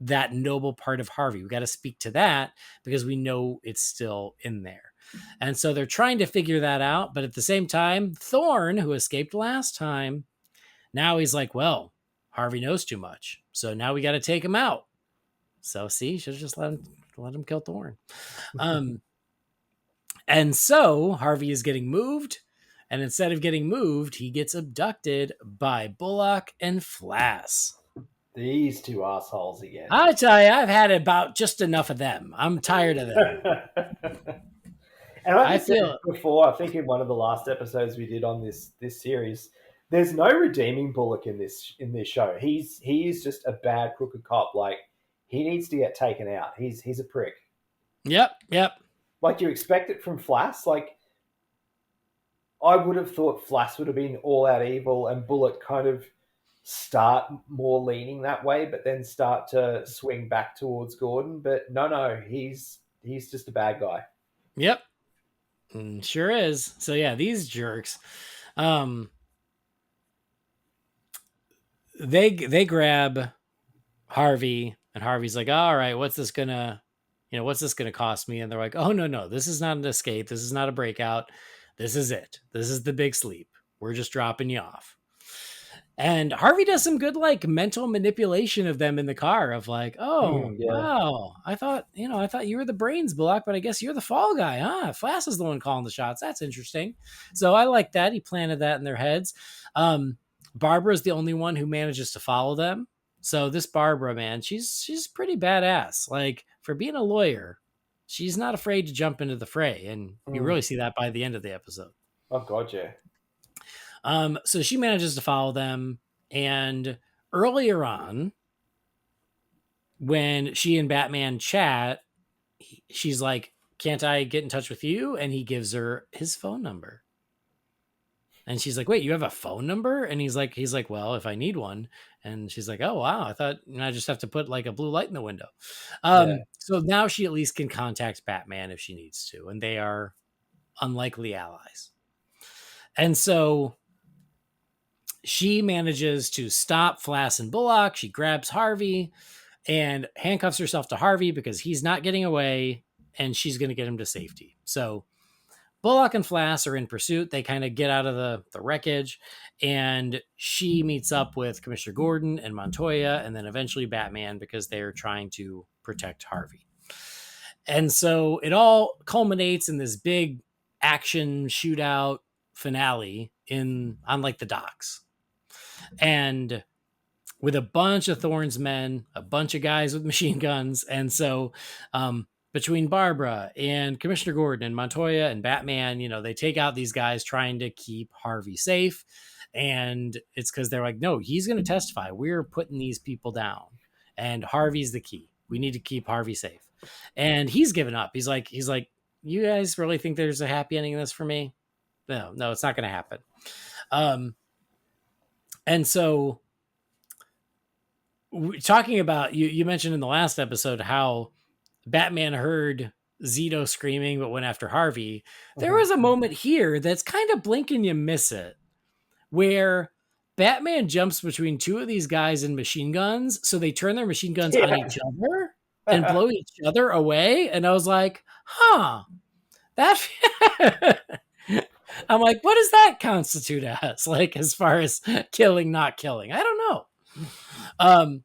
that noble part of Harvey. We got to speak to that because we know it's still in there. And so they're trying to figure that out. But at the same time, Thorne, who escaped last time, now he's like, well, Harvey knows too much. So now we got to take him out. So see, should have just let him kill Thorne. And so Harvey is getting moved. And instead of getting moved, he gets abducted by Bullock and Flass. These two assholes again. I tell you, I've had about just enough of them. I'm tired of them. And I feel before, I think in one of the last episodes we did on this series, there's no redeeming Bullock in this show. He is just a bad crooked cop. Like, he needs to get taken out. He's a prick. Yep. Like, you expect it from Flass. Like, I would have thought Flass would have been all out evil and Bullock kind of start more leaning that way, but then start to swing back towards Gordon. But no, he's just a bad guy. Yep. Sure is. So yeah, these jerks, they grab Harvey, and Harvey's like, all right, what's this gonna cost me? And they're like, oh no, this is not an escape. This is not a breakout. This is it. This is the big sleep. We're just dropping you off. And Harvey does some good, like, mental manipulation of them in the car of like, oh, yeah. Wow, I thought you were the brains, Bullock, but I guess you're the fall guy, huh? Flass is the one calling the shots. That's interesting. So I like that. He planted that in their heads. Barbara's the only one who manages to follow them. So this Barbara, man, she's pretty badass. Like, for being a lawyer, she's not afraid to jump into the fray. And you really see that by the end of the episode. Oh, God, yeah. So she manages to follow them. And earlier on, when she and Batman chat, she's like, can't I get in touch with you? And he gives her his phone number. And she's like, wait, you have a phone number? And he's like, well, if I need one. And she's like, oh, wow, I thought I just have to put like a blue light in the window. So now she at least can contact Batman if she needs to. And they are unlikely allies. And so she manages to stop Flass and Bullock. She grabs Harvey and handcuffs herself to Harvey because he's not getting away, and she's going to get him to safety. So Bullock and Flass are in pursuit. They kind of get out of the wreckage, and she meets up with Commissioner Gordon and Montoya, and then eventually Batman, because they're trying to protect Harvey. And so it all culminates in this big action shootout. finale on like the docks, and with a bunch of Thorne's men, a bunch of guys with machine guns. And so between Barbara and Commissioner Gordon and Montoya and Batman, they take out these guys trying to keep Harvey safe. And it's because they're like, no, he's going to testify. We're putting these people down. And Harvey's the key. We need to keep Harvey safe. And he's given up. He's like, you guys really think there's a happy ending in this for me? No, it's not going to happen. And so talking about, you mentioned in the last episode how Batman heard Zito screaming but went after Harvey. There was a moment here that's kind of blink and you miss it, where Batman jumps between two of these guys in machine guns, so they turn their machine guns on each other and blow each other away. And I was like, that I'm like, what does that constitute as, like, as far as killing, not killing? I don't know.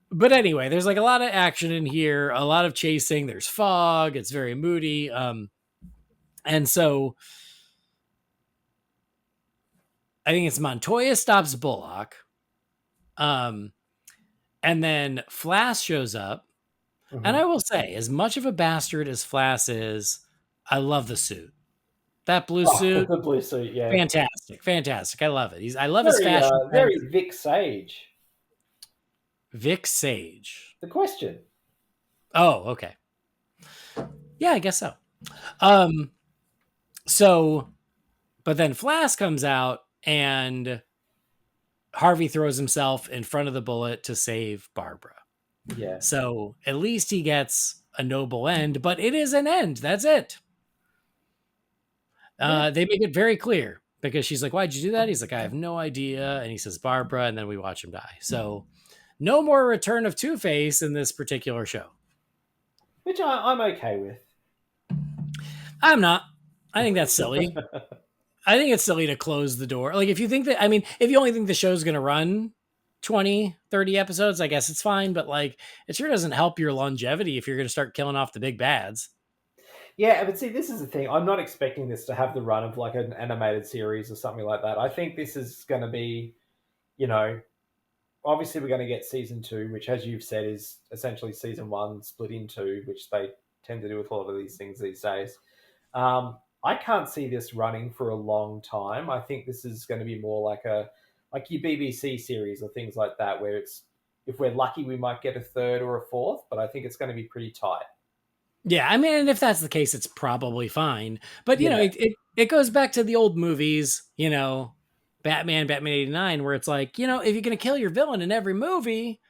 But anyway, there's like a lot of action in here, a lot of chasing. There's fog. It's very moody. And so I think it's Montoya stops Bullock. And then Flass shows up. Mm-hmm. And I will say, as much of a bastard as Flass is, I love the suit. That blue suit. The blue suit, yeah. Fantastic. I love it. I love his fashion. Very Vic Sage. Vic Sage. The Question. Oh, okay. Yeah, I guess so. But then Flass comes out and Harvey throws himself in front of the bullet to save Barbara. Yeah. So at least he gets a noble end, but it is an end. That's it. They make it very clear because she's like, why'd you do that? He's like, I have no idea. And he says, Barbara, and then we watch him die. So no more return of Two-Face in this particular show. Which I'm okay with. I'm not. I think that's silly. I think it's silly to close the door. Like, if you think that, if you only think the show's going to run 20, 30 episodes, I guess it's fine. But like, it sure doesn't help your longevity if you're going to start killing off the big bads. Yeah, but see, this is the thing. I'm not expecting this to have the run of like an animated series or something like that. I think this is going to be, obviously we're going to get season 2, which, as you've said, is essentially season 1 split in 2, which they tend to do with a lot of these things these days. I can't see this running for a long time. I think this is going to be more like your BBC series or things like that, where it's, if we're lucky, we might get a 3rd or a 4th, but I think it's going to be pretty tight. Yeah, and if that's the case, it's probably fine. But, it goes back to the old movies, Batman 89, where it's like, if you're going to kill your villain in every movie,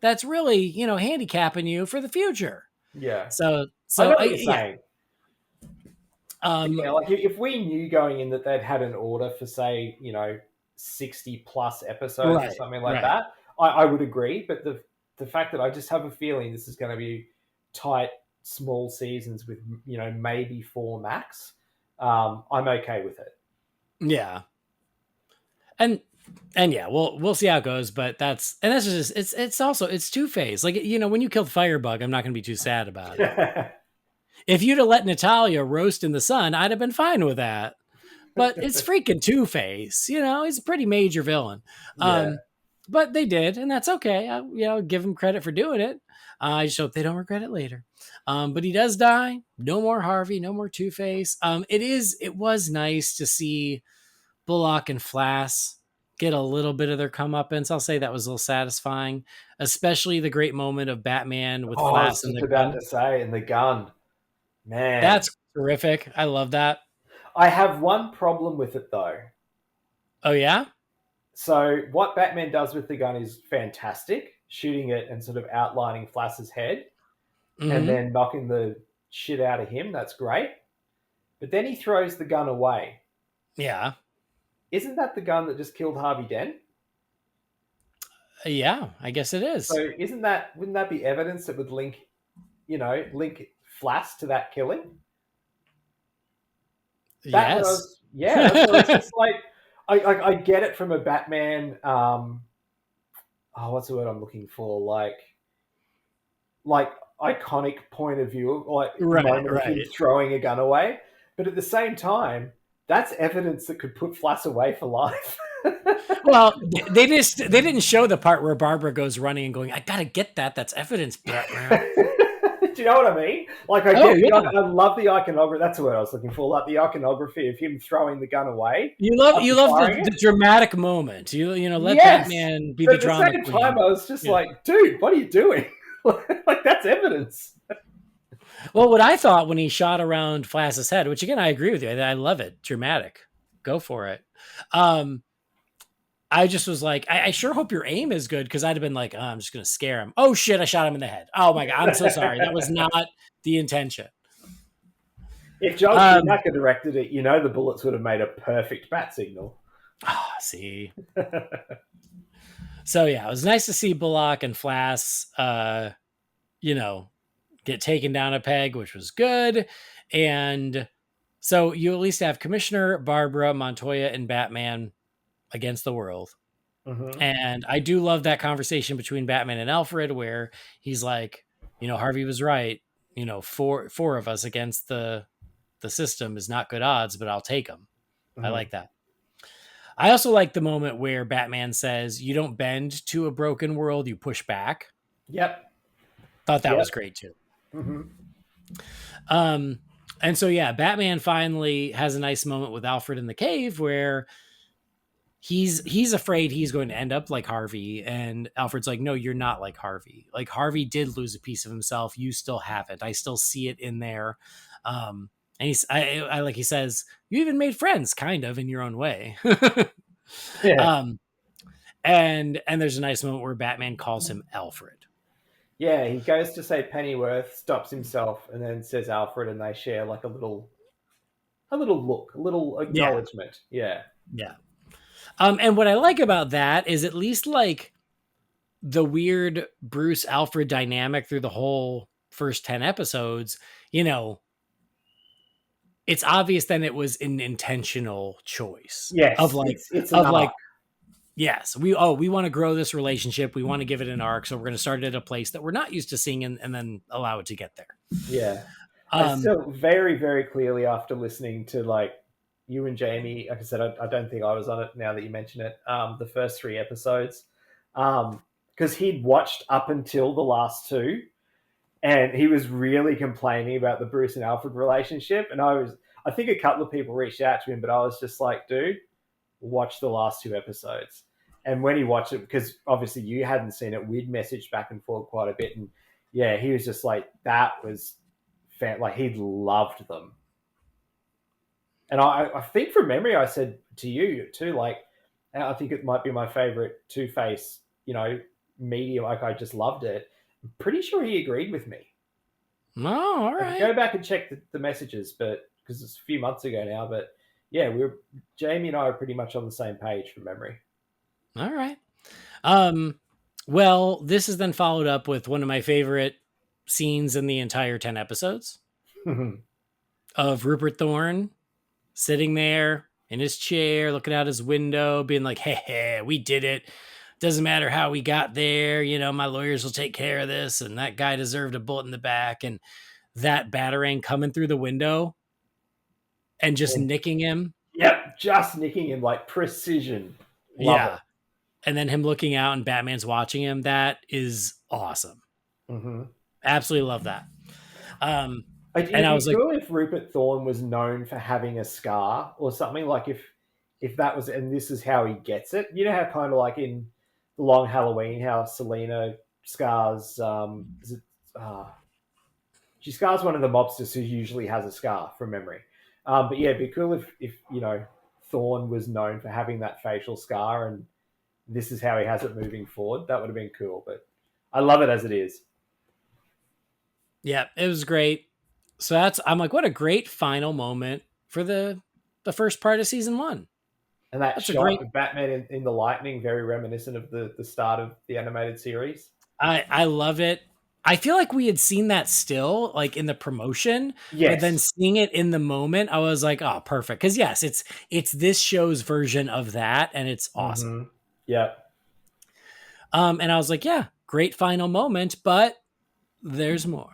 that's really, handicapping you for the future. Yeah. So I know what you're saying. Like if we knew going in that they'd had an order for, say, 60 plus episodes or something like that, I would agree. But the fact that I just have a feeling this is going to be tight, small seasons with, maybe 4 max, I'm okay with it. Yeah. And yeah, we'll see how it goes, but that's just, it's also, it's Two-Face. Like, when you killed Firebug, I'm not going to be too sad about it. If you'd have let Natalia roast in the sun, I'd have been fine with that. But it's freaking Two-Face, he's a pretty major villain. Yeah. But they did, and that's okay. I, give him credit for doing it. I just hope they don't regret it later. But he does die. No more Harvey, no more Two-Face. It was nice to see Bullock and Flass get a little bit of their comeuppance. I'll say that was a little satisfying, especially the great moment of Batman with Flass and the gun. In the gun. Man. That's terrific. I love that. I have one problem with it, though. Oh, yeah? So what Batman does with the gun is fantastic, shooting it and sort of outlining Flass's head, and then knocking the shit out of him. That's great. But then he throws the gun away. Yeah. Isn't that the gun that just killed Harvey Dent? Yeah, I guess it is. So wouldn't that be evidence that would link Flass to that killing? Yes. It's just like, I get it from a Batman, what's the word I'm looking for? Like iconic point of view, like moment of him throwing a gun away. But at the same time, That's evidence that could put Flass away for life. Well, they didn't show the part where Barbara goes running and going, "I gotta get that. That's evidence, Batman." Do you know what I mean? Like, I love the iconography. That's the word I was looking for. Like the iconography of him throwing the gun away. You love the dramatic moment. You know, let Batman be the drama queen. At the second time, I was just like, dude, what are you doing? Like, that's evidence. Well, what I thought when he shot around Flass's head, which again, I agree with you. I love it. Dramatic. Go for it. I just was like, I sure hope your aim is good, because I'd have been like, oh, I'm just going to scare him. Oh, shit, I shot him in the head. Oh, my God. I'm so sorry. That was not the intention. If John Schumacher directed it, the bullets would have made a perfect bat signal. Ah, see. So, yeah, it was nice to see Bullock and Flass, get taken down a peg, which was good. And so you at least have Commissioner, Barbara, Montoya, and Batman against the world. Mm-hmm. And I do love that conversation between Batman and Alfred, where he's like, Harvey was right. Four of us against the system is not good odds, but I'll take them. Mm-hmm. I like that. I also like the moment where Batman says, you don't bend to a broken world, you push back. Yep. Thought that was great too. Mm-hmm. And so, yeah, Batman finally has a nice moment with Alfred in the cave where he's afraid he's going to end up like Harvey, and Alfred's like, no, you're not like Harvey. Like, Harvey did lose a piece of himself. You still haven't. I still see it in there. And he says, you even made friends, kind of, in your own way. Yeah. And there's a nice moment where Batman calls him Alfred. Yeah, he goes to say Pennyworth, stops himself, and then says Alfred, and they share like a little look, a little acknowledgement. Yeah. And what I like about that is at least like the weird Bruce Alfred dynamic through the whole first 10 episodes, it's obvious then it was an intentional choice. Yes. Of like, yes, we want to grow this relationship. We want to give it an arc. So we're going to start at a place that we're not used to seeing and then allow it to get there. Yeah. I still very, very clearly, after listening to like you and Jamie, like I said, I don't think I was on it now that you mention it, the first 3 episodes, because he'd watched up until the last 2, and he was really complaining about the Bruce and Alfred relationship. And I think a couple of people reached out to him, but I was just like, dude, watch the last 2 episodes. And when he watched it, because obviously you hadn't seen it, we'd messaged back and forth quite a bit. And yeah, he was just like, that was like, he loved them. And I think from memory, I said to you too, like, I think it might be my favorite Two-Face, medium. Like, I just loved it. I'm pretty sure he agreed with me. Oh, all right. Go back and check the messages, but because it's a few months ago now. But yeah, Jamie and I are pretty much on the same page from memory. All right. Well, this is then followed up with one of my favorite scenes in the entire 10 episodes of Rupert Thorne sitting there in his chair, looking out his window, being like, hey, we did it. Doesn't matter how we got there. My lawyers will take care of this. And that guy deserved a bullet in the back. And that Batarang coming through the window and just nicking him. Yep, just nicking him, like precision. Love it. And then him looking out and Batman's watching him. That is awesome. Mm-hmm. Absolutely love that. It'd be cool if Rupert Thorne was known for having a scar or something, like if that was, and this is how he gets it. You know how kind of like in The Long Halloween, how Selena scars, she scars one of the mobsters who usually has a scar from memory. But yeah, it'd be cool if Thorne was known for having that facial scar and this is how he has it moving forward. That would have been cool, but I love it as it is. Yeah, it was great. So I'm like, what a great final moment for the first part of season 1. And that's shot of Batman in the lightning, very reminiscent of the start of the animated series. I love it. I feel like we had seen that still, like in the promotion, but then seeing it in the moment, I was like, oh, perfect. Because yes, it's this show's version of that, and it's awesome. Mm-hmm. Yeah. And I was like, yeah, great final moment, but there's more.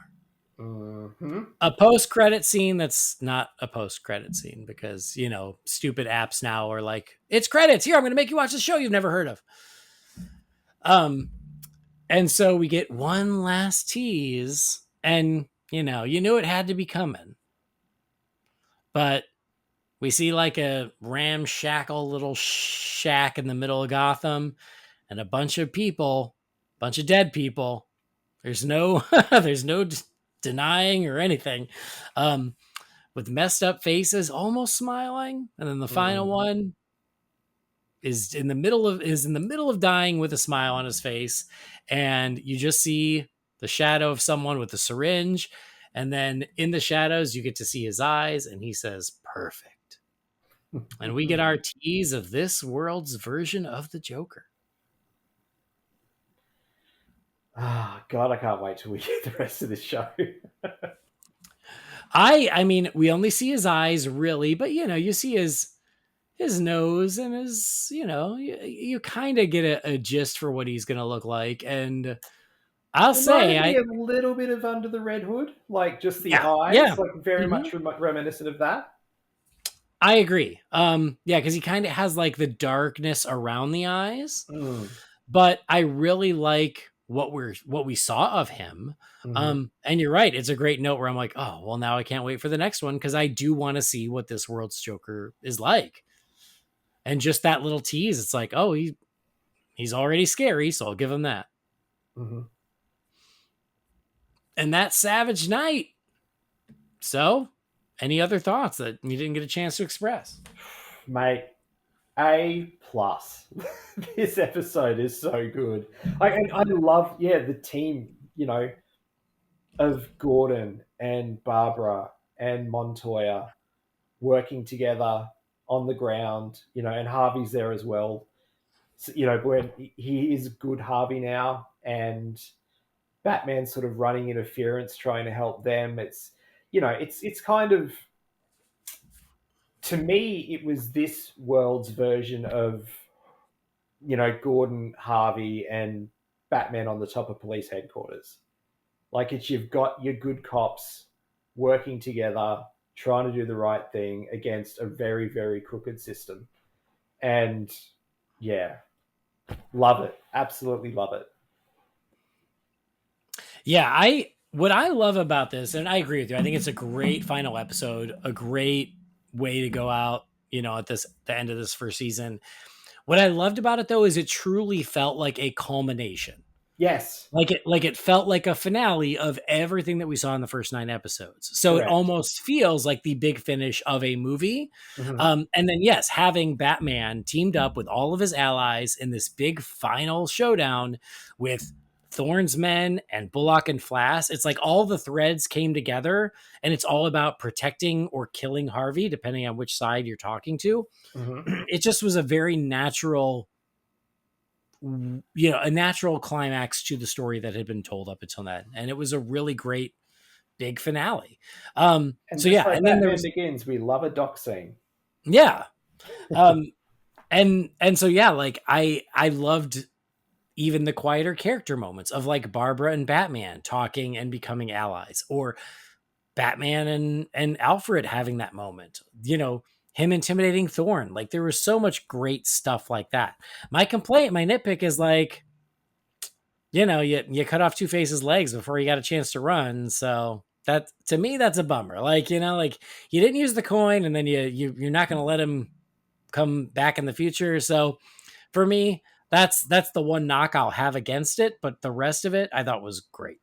A post-credit scene that's not a post-credit scene because, stupid apps now are like, it's credits. Here, I'm going to make you watch the show you've never heard of. And so we get one last tease, and, you knew it had to be coming. But we see like a ramshackle little shack in the middle of Gotham and a bunch of dead people. There's no denying or anything. With messed up faces, almost smiling, and then the final one is in the middle of dying with a smile on his face, and you just see the shadow of someone with a syringe, and then in the shadows you get to see his eyes, and he says, "Perfect." And we get our tease of this world's version of the Joker. God, I can't wait till we get the rest of this show. I mean, we only see his eyes really, but you see his nose and his, you kind of get a gist for what he's going to look like. And I'll say a little bit of Under the Red Hood, like just the eyes, yeah. like very much reminiscent of that. I agree. Because he kind of has like the darkness around the eyes, but I really like what we saw of him. And you're right. It's a great note where I'm like, oh, well, now I can't wait for the next one because I do want to see what this world's Joker is like. And just that little tease, it's like, oh, he's already scary, so I'll give him that. And that Savage Night. So, any other thoughts that you didn't get a chance to express? Mate, A+. This episode is so good. I love, the team, of Gordon and Barbara and Montoya working together on the ground, and Harvey's there as well. So, when he is good Harvey now, and Batman's sort of running interference, trying to help them. It's, it's kind of, to me, it was this world's version of, Gordon, Harvey, and Batman on the top of police headquarters. Like, you've got your good cops working together, trying to do the right thing against a very, very crooked system. And yeah, love it. Absolutely love it. Yeah, what I love about this, and I agree with you, I think it's a great final episode, a great way to go out, at the end of this first season. What I loved about it though is it truly felt like a culmination. Yes. Like it felt like a finale of everything that we saw in the first 9 episodes. So Correct. It almost feels like the big finish of a movie. And then, yes, having Batman teamed up with all of his allies in this big final showdown with Thorne's men and Bullock and Flass. It's like all the threads came together, and it's all about protecting or killing Harvey, depending on which side you're talking to. It just was a very natural, a natural climax to the story that had been told up until then. And it was a really great big finale. And so, yeah. Like and then there begins, we love a dock scene. Yeah. and so, yeah, like I loved even the quieter character moments of like Barbara and Batman talking and becoming allies, or Batman and Alfred having that moment, him intimidating Thorne. Like there was so much great stuff like that. My nitpick is like, you cut off Two-Face's legs before he got a chance to run. So that, to me, that's a bummer. Like, like you didn't use the coin, and then you're not going to let him come back in the future. So for me, that's the one knock I'll have against it. But the rest of it I thought was great.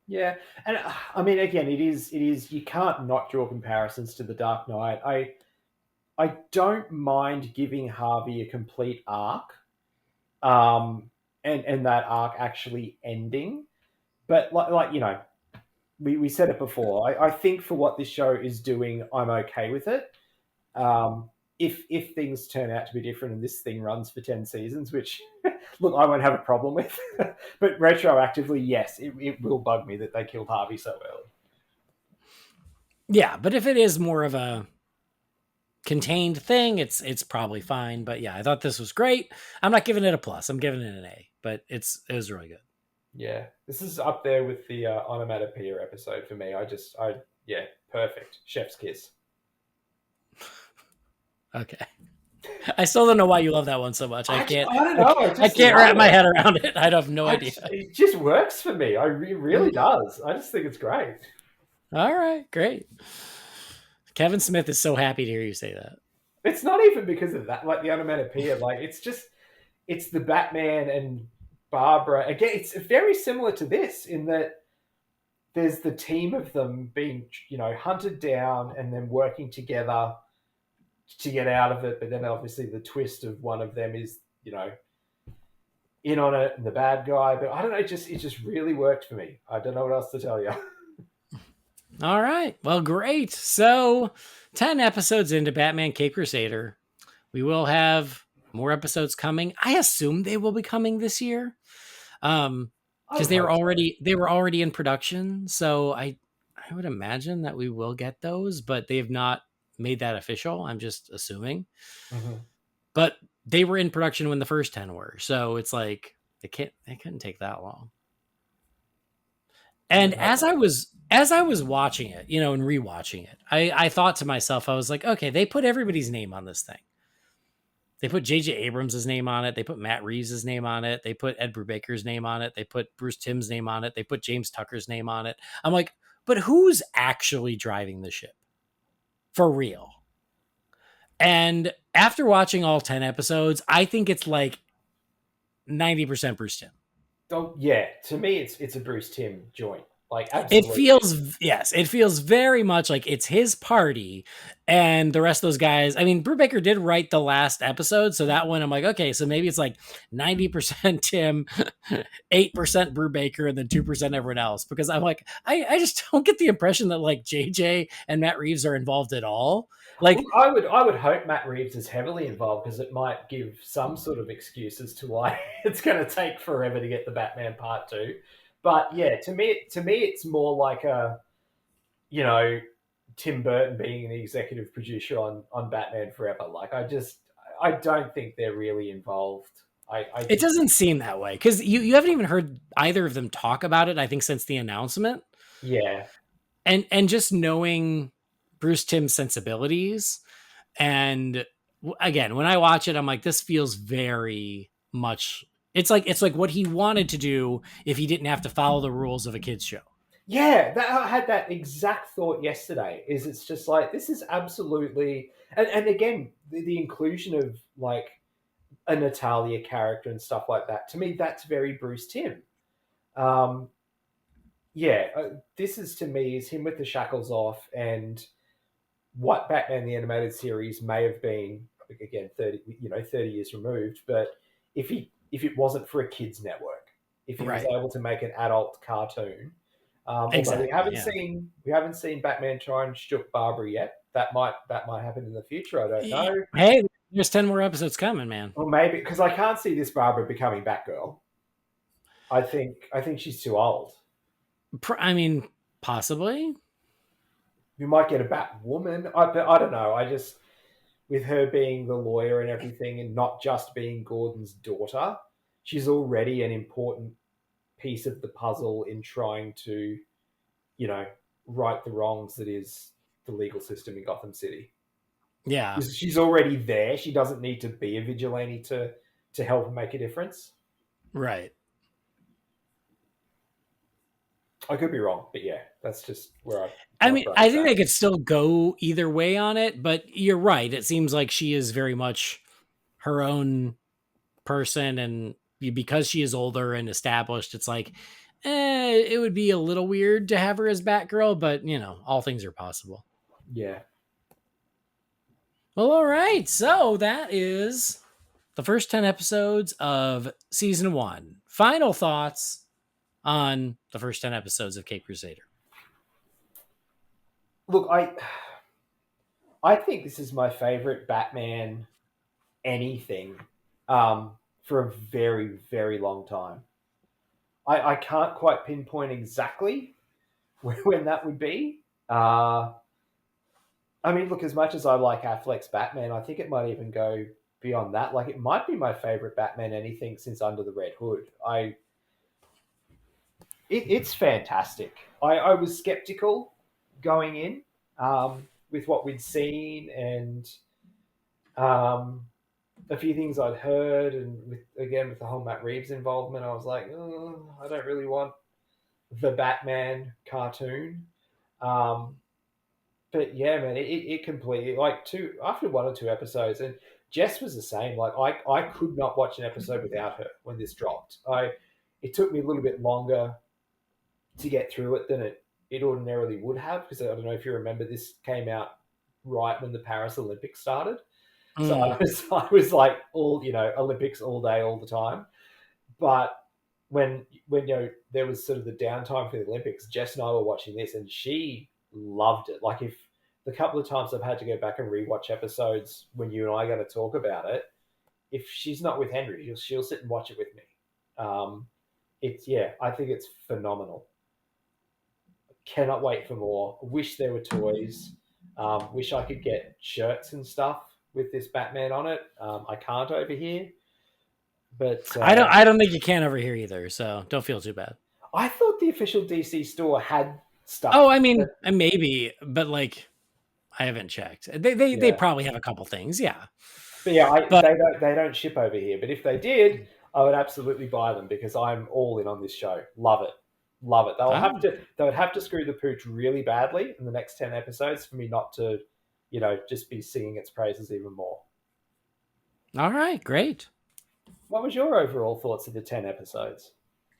Yeah. And I mean, again, it is, you can't not draw comparisons to The Dark Knight. I don't mind giving Harvey a complete arc, and that arc actually ending. But like we said it before. I think for what this show is doing, I'm okay with it. If things turn out to be different and this thing runs for 10 seasons, which, look, I won't have a problem with, but retroactively, yes, it will bug me that they killed Harvey so early. Yeah, but if it is more of a contained thing, it's probably fine. But yeah, I thought this was great. I'm not giving it a plus. I'm giving it an A, but it was really good. Yeah, this is up there with the onomatopoeia episode for me. Yeah, perfect. Chef's kiss. Okay. I still don't know why you love that one so much. I don't know. I can't wrap my head around it. I have no idea. It just works for me. It really does. I just think it's great. All right, great. Kevin Smith is so happy to hear you say that. It's not even because of that, like the onomatopoeia. Like it's the Batman and Barbara. Again, it's very similar to this in that there's the team of them being, hunted down and then working together to get out of it. But then obviously the twist of one of them is, in on it and the bad guy. But I don't know, it just really worked for me. I don't know what else to tell you. All right. Well, great. So 10 episodes into Batman Cape Crusader. We will have more episodes coming. I assume they will be coming this year. Because they were already in production. So I would imagine that we will get those, but they have not made that official. I'm just assuming. Mm-hmm. But they were in production when the first 10 were. So it's like they couldn't take that long. And as I was watching it, and rewatching it, I thought to myself, I was like, okay, they put everybody's name on this thing. They put J.J. Abrams' name on it. They put Matt Reeves' name on it. They put Ed Brubaker's name on it. They put Bruce Timm's name on it. They put James Tucker's name on it. I'm like, but who's actually driving the ship? For real? And after watching all 10 episodes, I think it's like 90% Bruce Timm. Oh, yeah, to me, it's a Bruce Timm joint. Like, absolutely. It feels very much like it's his party and the rest of those guys. I mean, Brubaker did write the last episode, so that one I'm like, okay, so maybe it's like 90% Timm, 8% Brubaker, and then 2% everyone else. Because I'm like, I just don't get the impression that like JJ and Matt Reeves are involved at all. Like, I would hope Matt Reeves is heavily involved because it might give some sort of excuse as to why it's going to take forever to get the Batman Part 2. But yeah, to me, it's more like Tim Burton being the executive producer on Batman Forever. Like, I don't think they're really involved. It doesn't seem that way because you haven't even heard either of them talk about it, I think, since the announcement. Yeah. And just knowing Bruce Timm's sensibilities, and again, when I watch it, I'm like, this feels very much. It's like what he wanted to do if he didn't have to follow the rules of a kids show. Yeah, I had that exact thought yesterday. It's just like this is absolutely, and again, the inclusion of like a Natalia character and stuff like that. To me, that's very Bruce Timm. This is to me is him with the shackles off and what Batman the Animated Series may have been. Again, 30 years removed. But if it wasn't for a kids network, if he was able to make an adult cartoon, exactly, we haven't seen Batman try and shoot Barbara yet. That might happen in the future. I don't know. Hey, there's 10 more episodes coming, man. Or maybe because I can't see this Barbara becoming Batgirl. I think she's too old. I mean, possibly. We might get a Batwoman. I don't know. I just, with her being the lawyer and everything, and not just being Gordon's daughter, she's already an important piece of the puzzle in trying to, right the wrongs that is the legal system in Gotham City. Yeah, she's already there. She doesn't need to be a vigilante to help make a difference. Right. I could be wrong, but yeah, that's just where I think they could still go either way on it, but you're right. It seems like she is very much her own person, and because she is older and established, it's like, it would be a little weird to have her as Batgirl, but all things are possible. Yeah. Well, all right. So that is the first 10 episodes of season 1. Final thoughts on the first 10 episodes of Cape Crusader. Look, I think this is my favorite Batman anything for a very, very long time. I can't quite pinpoint exactly when that would be. I mean, look, as much as I like Affleck's Batman, I think it might even go beyond that. Like, it might be my favorite Batman anything since Under the Red Hood. It's fantastic. I was skeptical going in with what we'd seen and a few things I'd heard, and with the whole Matt Reeves involvement, I was like, oh, I don't really want the Batman cartoon. Um, but yeah, man, it completely like after 1 or 2 episodes, and Jess was the same. Like I could not watch an episode without her when this dropped. It took me a little bit longer to get through it than it ordinarily would have, because I don't know if you remember, this came out right when the Paris Olympics started. So I was like all, Olympics all day, all the time. But when there was sort of the downtime for the Olympics, Jess and I were watching this, and she loved it. Like, if the couple of times I've had to go back and rewatch episodes when you and I are going to talk about it, if she's not with Henry, she'll sit and watch it with me. I think it's phenomenal. Cannot wait for more. Wish there were toys. Wish I could get shirts and stuff with this Batman on it. I can't over here, but I don't think you can over here either. So don't feel too bad. I thought the official DC store had stuff. Oh, I mean, maybe, but like, I haven't checked. They probably have a couple things, yeah. But yeah, they don't ship over here. But if they did, I would absolutely buy them, because I'm all in on this show. Love it. Love it. They would have to screw the pooch really badly in the next 10 episodes for me not to, just be singing its praises even more. All right, great. What was your overall thoughts of the 10 episodes?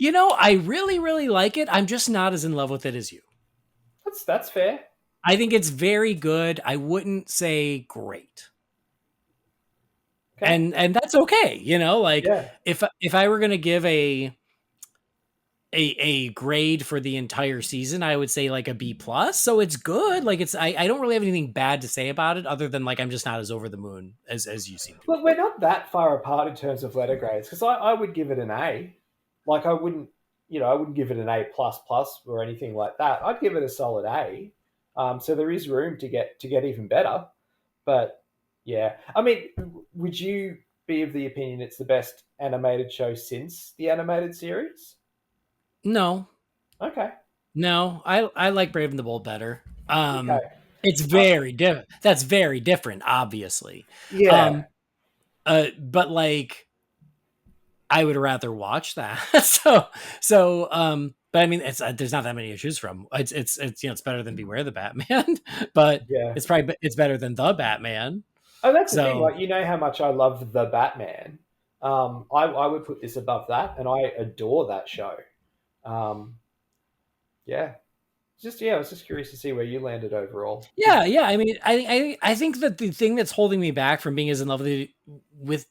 I really, really like it. I'm just not as in love with it as you. That's fair. I think it's very good. I wouldn't say great. Okay. And that's okay. If I were going to give a grade for the entire season, I would say like a B+. So it's good. Like, I don't really have anything bad to say about it, other than like, I'm just not as over the moon as you seem to. Well, we're not that far apart in terms of letter grades, because I would give it an A. Like, I wouldn't give it an A++ or anything like that. I'd give it a solid A. So there is room to get even better. But yeah, I mean, would you be of the opinion it's the best animated show since the animated series? No. Okay. No, I like Brave and the Bold better. Okay. It's very different. That's very different, obviously. Yeah. But like, I would rather watch that. so, but I mean, there's not that many to choose from. It's better than Beware the Batman, but yeah, it's better than the Batman. Oh, that's the thing. Like, how much I love the Batman. I would put this above that, and I adore that show. Yeah. I was just curious to see where you landed overall. Yeah. I mean, I think that the thing that's holding me back from being as in love with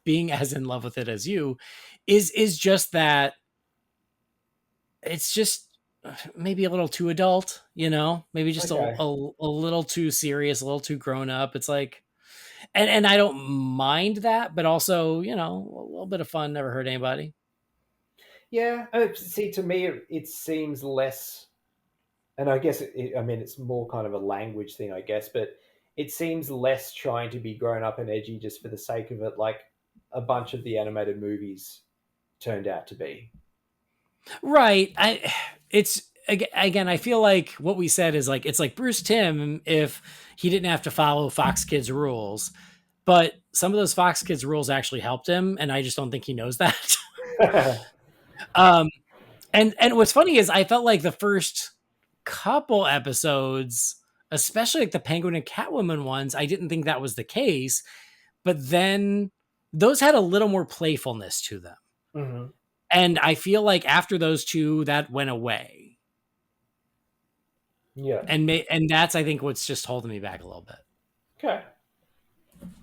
being as in love with it as you is just that it's just maybe a little too adult, maybe just a little too serious, a little too grown up. It's like, and I don't mind that, but also, a little bit of fun never hurt anybody. Yeah. See, to me, it seems less, and I guess it's more kind of a language thing, I guess, but it seems less trying to be grown up and edgy just for the sake of it, like a bunch of the animated movies turned out to be. Right. Again, I feel like what we said is like, it's like Bruce Timm if he didn't have to follow Fox Kids rules, but some of those Fox Kids rules actually helped him, and I just don't think he knows that. And what's funny is I felt like the first couple episodes, especially like the Penguin and Catwoman ones, I didn't think that was the case, but then those had a little more playfulness to them. Mm-hmm. And I feel like after those two, that went away. Yeah. And that's, I think, what's just holding me back a little bit. Okay.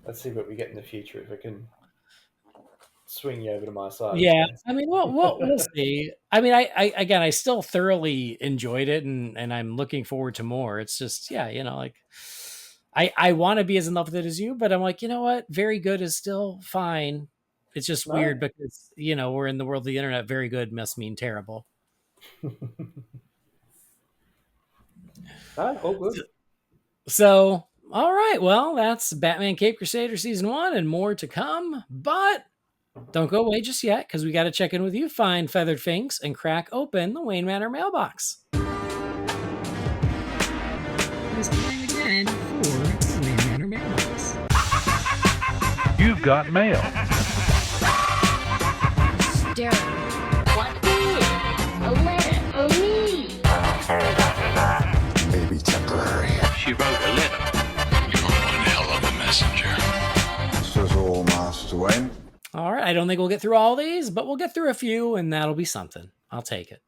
Let's see what we get in the future, if I can swing you over to my side. Yeah. I mean, we'll see. I mean, I still thoroughly enjoyed it, and I'm looking forward to more. It's just, like, I want to be as in love with it as you, but I'm like, you know what? Very good is still fine. It's just weird because, we're in the world of the internet. Very good must mean terrible. All good. So, all right. Well, that's Batman Cape Crusader Season 1 and more to come. But Don't go away just yet, because we got to check in with you, fine feathered finks, and crack open the Wayne Manor Mailbox. It's time again for the Wayne Manor Mailbox. You've got mail. Darren, what is a letter for me? Maybe temporary. She wrote a letter. You're one hell of a messenger. This is all, Master Wayne. All right, I don't think we'll get through all these, but we'll get through a few, and that'll be something. I'll take it.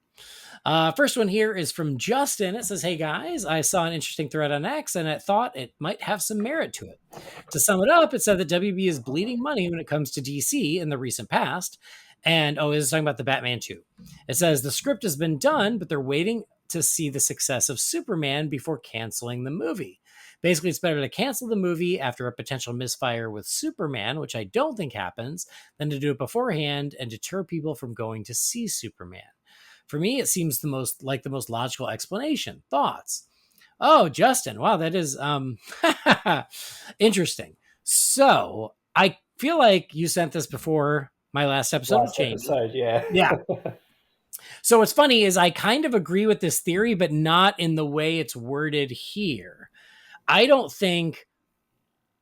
First one here is from Justin. It says, "Hey guys, I saw an interesting thread on X and I thought it might have some merit to it. To sum it up, it said that WB is bleeding money when it comes to DC in the recent past. And, it's talking about the Batman 2. It says the script has been done, but they're waiting to see the success of Superman before canceling the movie. Basically, it's better to cancel the movie after a potential misfire with Superman, which I don't think happens, than to do it beforehand and deter people from going to see Superman. For me, it seems the most logical explanation. Thoughts?" Oh, Justin, wow, that is interesting. So I feel like you sent this before my last episode. Yeah. So what's funny is I kind of agree with this theory, but not in the way it's worded here. I think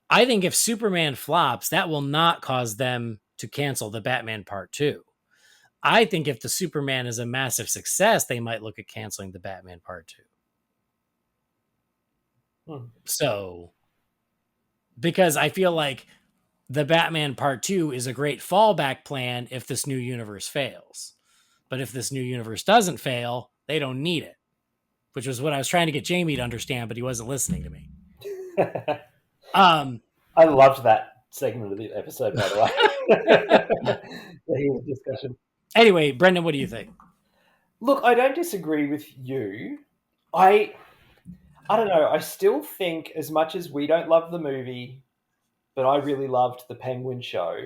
if Superman flops, that will not cause them to cancel the Batman Part 2. I think if the Superman is a massive success, they might look at canceling the Batman Part 2. So, because I feel like the Batman Part 2 is a great fallback plan if this new universe fails. But if this new universe doesn't fail, they don't need it, which was what I was trying to get Jamie to understand, but he wasn't listening to me. I loved that segment of the episode, by the way. The discussion. Anyway, Brendan, what do you think? Look, I don't disagree with you. I don't know. I still think, as much as we don't love the movie, but I really loved the Penguin show,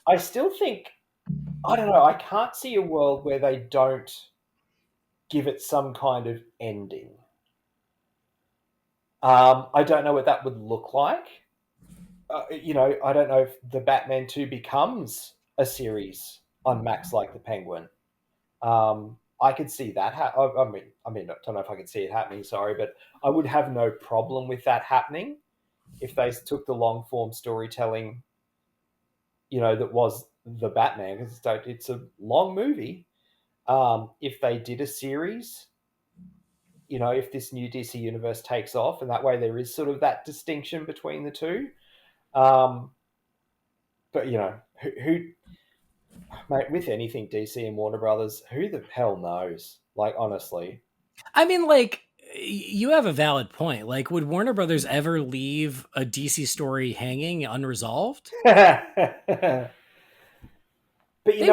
I still think, I don't know, I can't see a world where they don't give it some kind of ending. I don't know what that would look like. I don't know if the Batman 2 becomes a series on Max like the Penguin. I could see that. I don't know if I could see it happening, sorry, but I would have no problem with that happening if they took the long form storytelling, that was the Batman, because it's a long movie. If they did a series, if this new DC universe takes off, and that way there is sort of that distinction between the two. But who mate, with anything DC and Warner Brothers, who the hell knows? Like, honestly. I mean, you have a valid point. Like, would Warner Brothers ever leave a DC story hanging unresolved? But they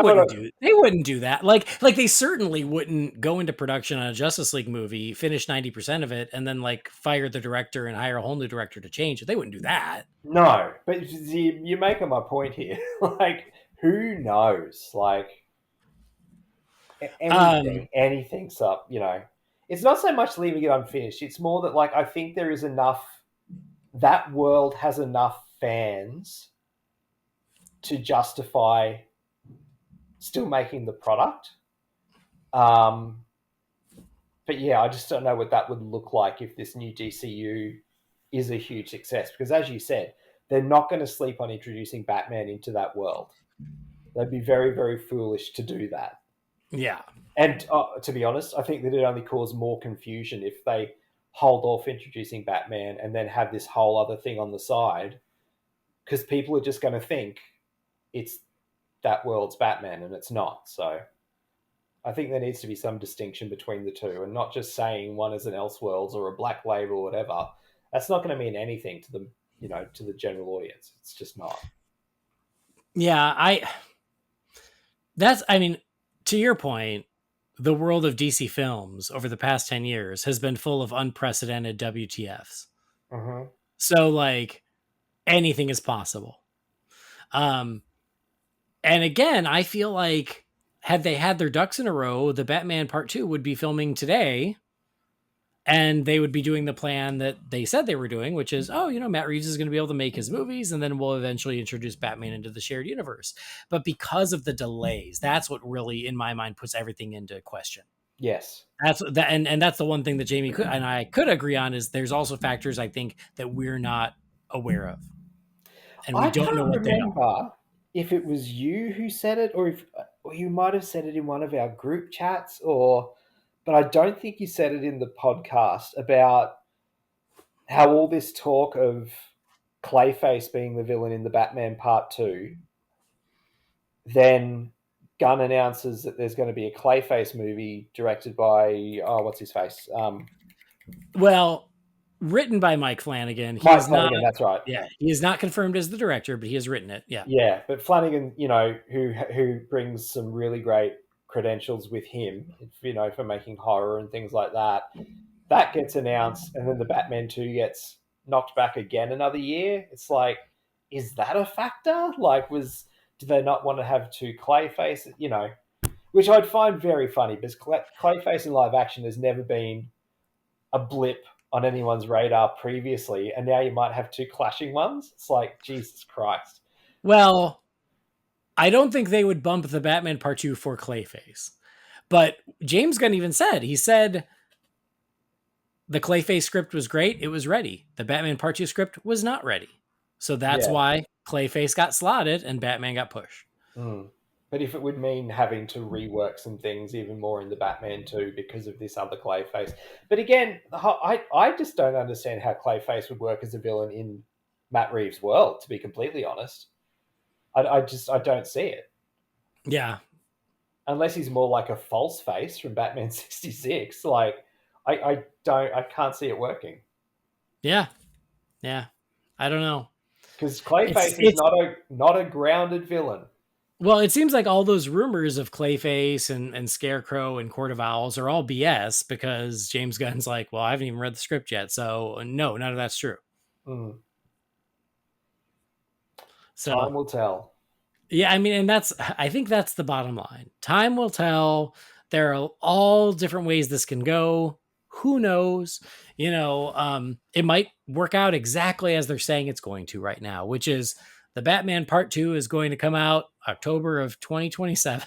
wouldn't do that. Like they certainly wouldn't go into production on a Justice League movie, finish 90% of it, and then fire the director and hire a whole new director to change it. They wouldn't do that. No, but you're making my point here. Who knows? Anything's up. It's not so much leaving it unfinished. It's more that I think there is enough. That world has enough fans to justify still making the product. But yeah, I just don't know what that would look like if this new DCU is a huge success. Because as you said, they're not going to sleep on introducing Batman into that world. They'd be very, very foolish to do that. Yeah. And to be honest, I think that it only cause more confusion if they hold off introducing Batman and then have this whole other thing on the side. Because people are just going to think it's that world's Batman, and it's not. So I think there needs to be some distinction between the two, and not just saying one is an Elseworlds or a Black Label or whatever. That's not going to mean anything to the to the general audience. It's just not. Yeah, to your point, the world of DC films over the past 10 years has been full of unprecedented WTFs. Mm-hmm. So anything is possible. And again, I feel like had they had their ducks in a row, the Batman Part 2 would be filming today, And they would be doing the plan that they said they were doing, which is, Matt Reeves is going to be able to make his movies, and then we'll eventually introduce Batman into the shared universe. But because of the delays, that's what really, in my mind, puts everything into question. Yes. That's that, and that's the one thing that Jamie and I could agree on is there's also factors I think that we're not aware of, and we don't know what they are. If it was you who said it, or you might have said it in one of our group chats, but I don't think you said it in the podcast about how all this talk of Clayface being the villain in the Batman Part 2, then Gunn announces that there's going to be a Clayface movie directed by, what's his face? Written by Mike Flanagan. Mike Flanagan, that's right. Yeah, he is not confirmed as the director, but he has written it. Yeah. Yeah, but Flanagan, who brings some really great credentials with him, for making horror and things like that. That gets announced, and then the Batman 2 gets knocked back again another year. It's like, is that a factor? Like, do they not want to have two Clayface? Which I'd find very funny, because Clayface in live action has never been a blip on anyone's radar previously, and now you might have two clashing ones. It's like, Jesus Christ. Well, I don't think they would bump the Batman Part 2 for Clayface. But James Gunn even said, the Clayface script was great. It was ready. The Batman Part 2 script was not ready. So that's why Clayface got slotted and Batman got pushed. Mm. But if it would mean having to rework some things even more in the Batman 2 because of this other Clayface. But again, I just don't understand how Clayface would work as a villain in Matt Reeves' world, to be completely honest. I don't see it. Yeah. Unless he's more like a false face from Batman 66. Like, I can't see it working. Yeah. Yeah. I don't know. Because Clayface is not a grounded villain. Well, it seems like all those rumors of Clayface and Scarecrow and Court of Owls are all BS, because James Gunn's like, well, I haven't even read the script yet. So no, none of that's true. Mm. So time will tell. Yeah, I mean, and I think that's the bottom line. Time will tell. There are all different ways this can go. Who knows? It might work out exactly as they're saying it's going to right now, which is the Batman Part 2 is going to come out October of 2027.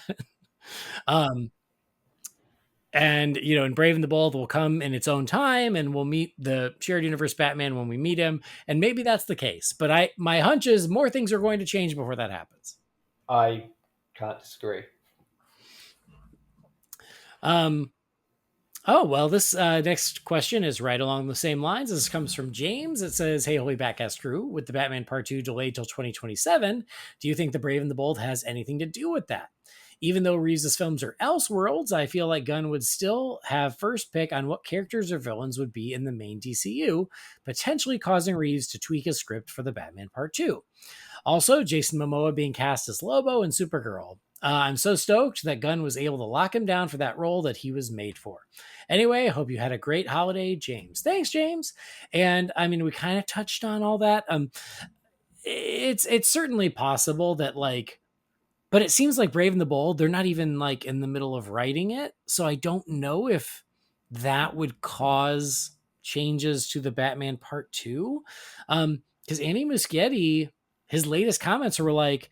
And Brave and the Bold will come in its own time, and we'll meet the shared universe Batman when we meet him. And maybe that's the case. But my hunch is more things are going to change before that happens. I can't disagree. This next question is right along the same lines. This comes from James. It says, "Hey, Holy BatCast crew, with the Batman Part 2 delayed till 2027, do you think The Brave and the Bold has anything to do with that? Even though Reeves' films are Elseworlds, I feel like Gunn would still have first pick on what characters or villains would be in the main DCU, potentially causing Reeves to tweak his script for the Batman Part 2. Also, Jason Momoa being cast as Lobo and Supergirl. I'm so stoked that Gunn was able to lock him down for that role that he was made for. Anyway, I hope you had a great holiday, James." Thanks, James. And I mean, we kind of touched on all that. It's certainly possible that but it seems like Brave and the Bold, they're not even in the middle of writing it. So I don't know if that would cause changes to the Batman Part 2. Because Andy Muschietti, his latest comments were like,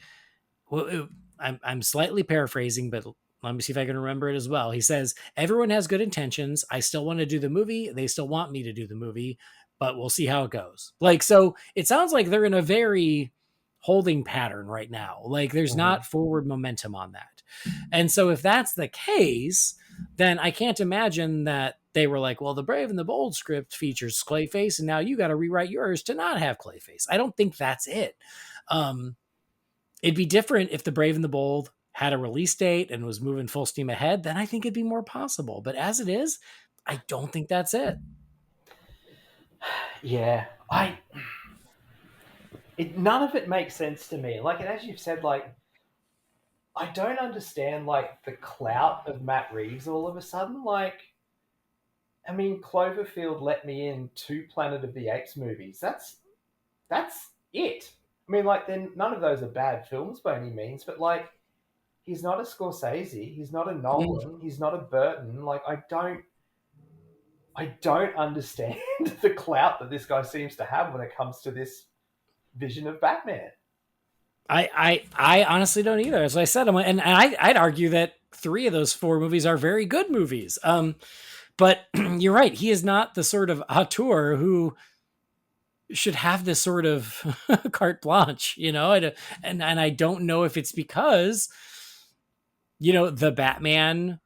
well, I'm slightly paraphrasing, but let me see if I can remember it as well. He says, "Everyone has good intentions. I still want to do the movie. They still want me to do the movie, but we'll see how it goes." So it sounds like they're in a very holding pattern right now. There's not forward momentum on that. And so if that's the case, then I can't imagine that they were like, well, the Brave and the Bold script features Clayface, and now you got to rewrite yours to not have Clayface. I don't think that's it. It'd be different if the Brave and the Bold had a release date and was moving full steam ahead. Then I think it'd be more possible. But as it is, I don't think that's it. Yeah, none of it makes sense to me. And as you've said, I don't understand the clout of Matt Reeves all of a sudden. I mean, Cloverfield let me in 2 Planet of the Apes movies. That's it. I mean, then none of those are bad films by any means, but he's not a Scorsese, he's not a Nolan, he's not a Burton. I I don't understand the clout that this guy seems to have when it comes to this vision of Batman. I honestly don't either. As I said, I'd argue that 3 of those 4 movies are very good movies. But you're right. He is not the sort of auteur who should have this sort of carte blanche, and I don't know if it's because, the Batman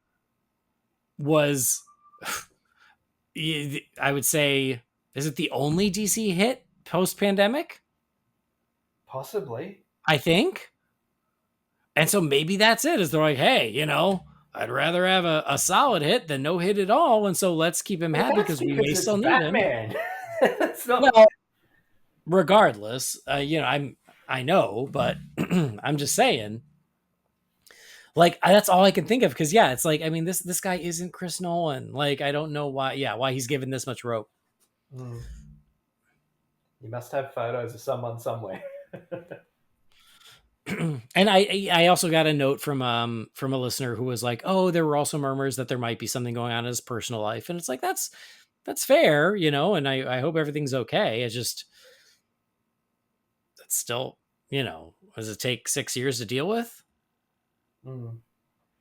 was, I would say, is it the only DC hit post-pandemic? Possibly. I think. And so maybe that's it, is they're like, hey, I'd rather have a solid hit than no hit at all. And so let's keep him happy because we may still need Batman. That's not... Well, regardless, I know, but I'm just saying, like, that's all I can think of. Because it's like, I mean, this guy isn't Chris Nolan. Like, I don't know why he's given this much rope. You must have photos of someone somewhere. And I also got a note from a listener who was like, oh, there were also murmurs that there might be something going on in his personal life. And it's like, that's fair, and I hope everything's okay. It's just, that's still, does it take 6 years to deal with? And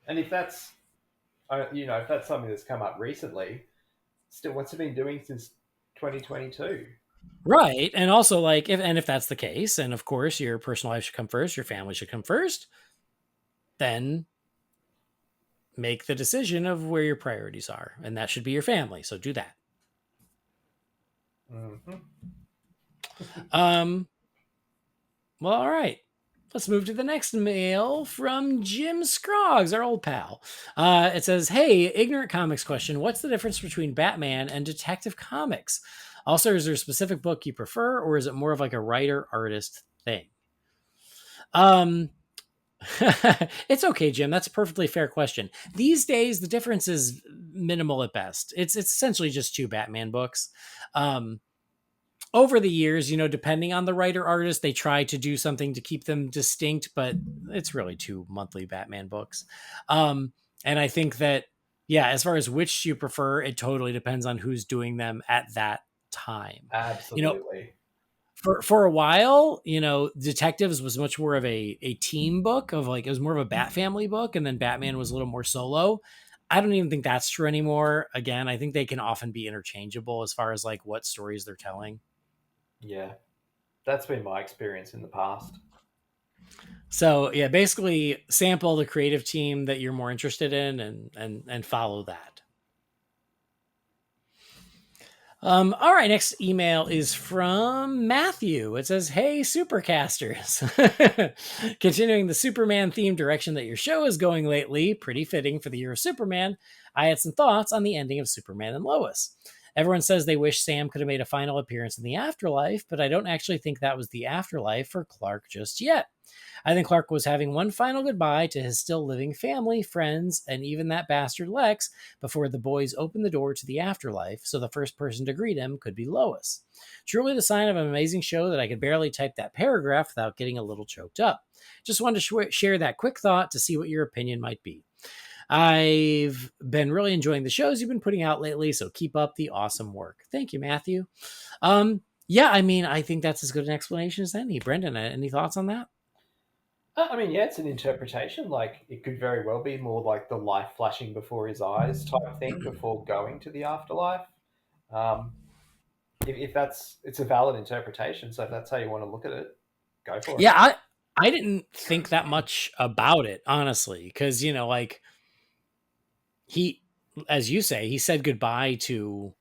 if that's, if that's something that's come up recently, still, what's he been doing since 2022? Right. And also, like, if that's the case, and of course your personal life should come first, your family should come first, then make the decision of where your priorities are. And that should be your family. So do that. Well, all right. Let's move to the next mail from Jim Scroggs, our old pal. It says, hey, ignorant comics question. What's the difference between Batman and Detective Comics? Also, is there a specific book you prefer, or is it more of like a writer-artist thing? It's okay, Jim. That's a perfectly fair question. These days, the difference is minimal at best. It's essentially just 2 Batman books. Over the years, depending on the writer-artist, they try to do something to keep them distinct, but it's really 2 monthly Batman books. And I think that, as far as which you prefer, it totally depends on who's doing them at that time. Absolutely. For a while, Detectives was much more of a team book of like, it was more of a Bat family book. And then Batman was a little more solo. I don't even think that's true anymore. Again, I think they can often be interchangeable as far as like what stories they're telling. Yeah, that's been my experience in the past. So basically sample the creative team that you're more interested in and follow that. All right, next email is from Matthew. It says, hey, Supercasters. Continuing the Superman themed direction that your show is going lately, pretty fitting for the year of Superman, I had some thoughts on the ending of Superman and Lois. Everyone says they wish Sam could have made a final appearance in the afterlife, but I don't actually think that was the afterlife for Clark just yet. I think Clark was having one final goodbye to his still living family, friends, and even that bastard Lex before the boys opened the door to the afterlife, so the first person to greet him could be Lois. Truly the sign of an amazing show that I could barely type that paragraph without getting a little choked up. Just wanted to share that quick thought to see what your opinion might be. I've been really enjoying the shows you've been putting out lately, so keep up the awesome work. Thank you, Matthew. I think that's as good an explanation as any. Brendan, any thoughts on that? It's an interpretation. Like, it could very well be more like the life flashing before his eyes type thing before going to the afterlife. If it's a valid interpretation, so if that's how you want to look at it, go for it. Yeah, I didn't think that much about it, honestly, because, he, as you say, he said goodbye to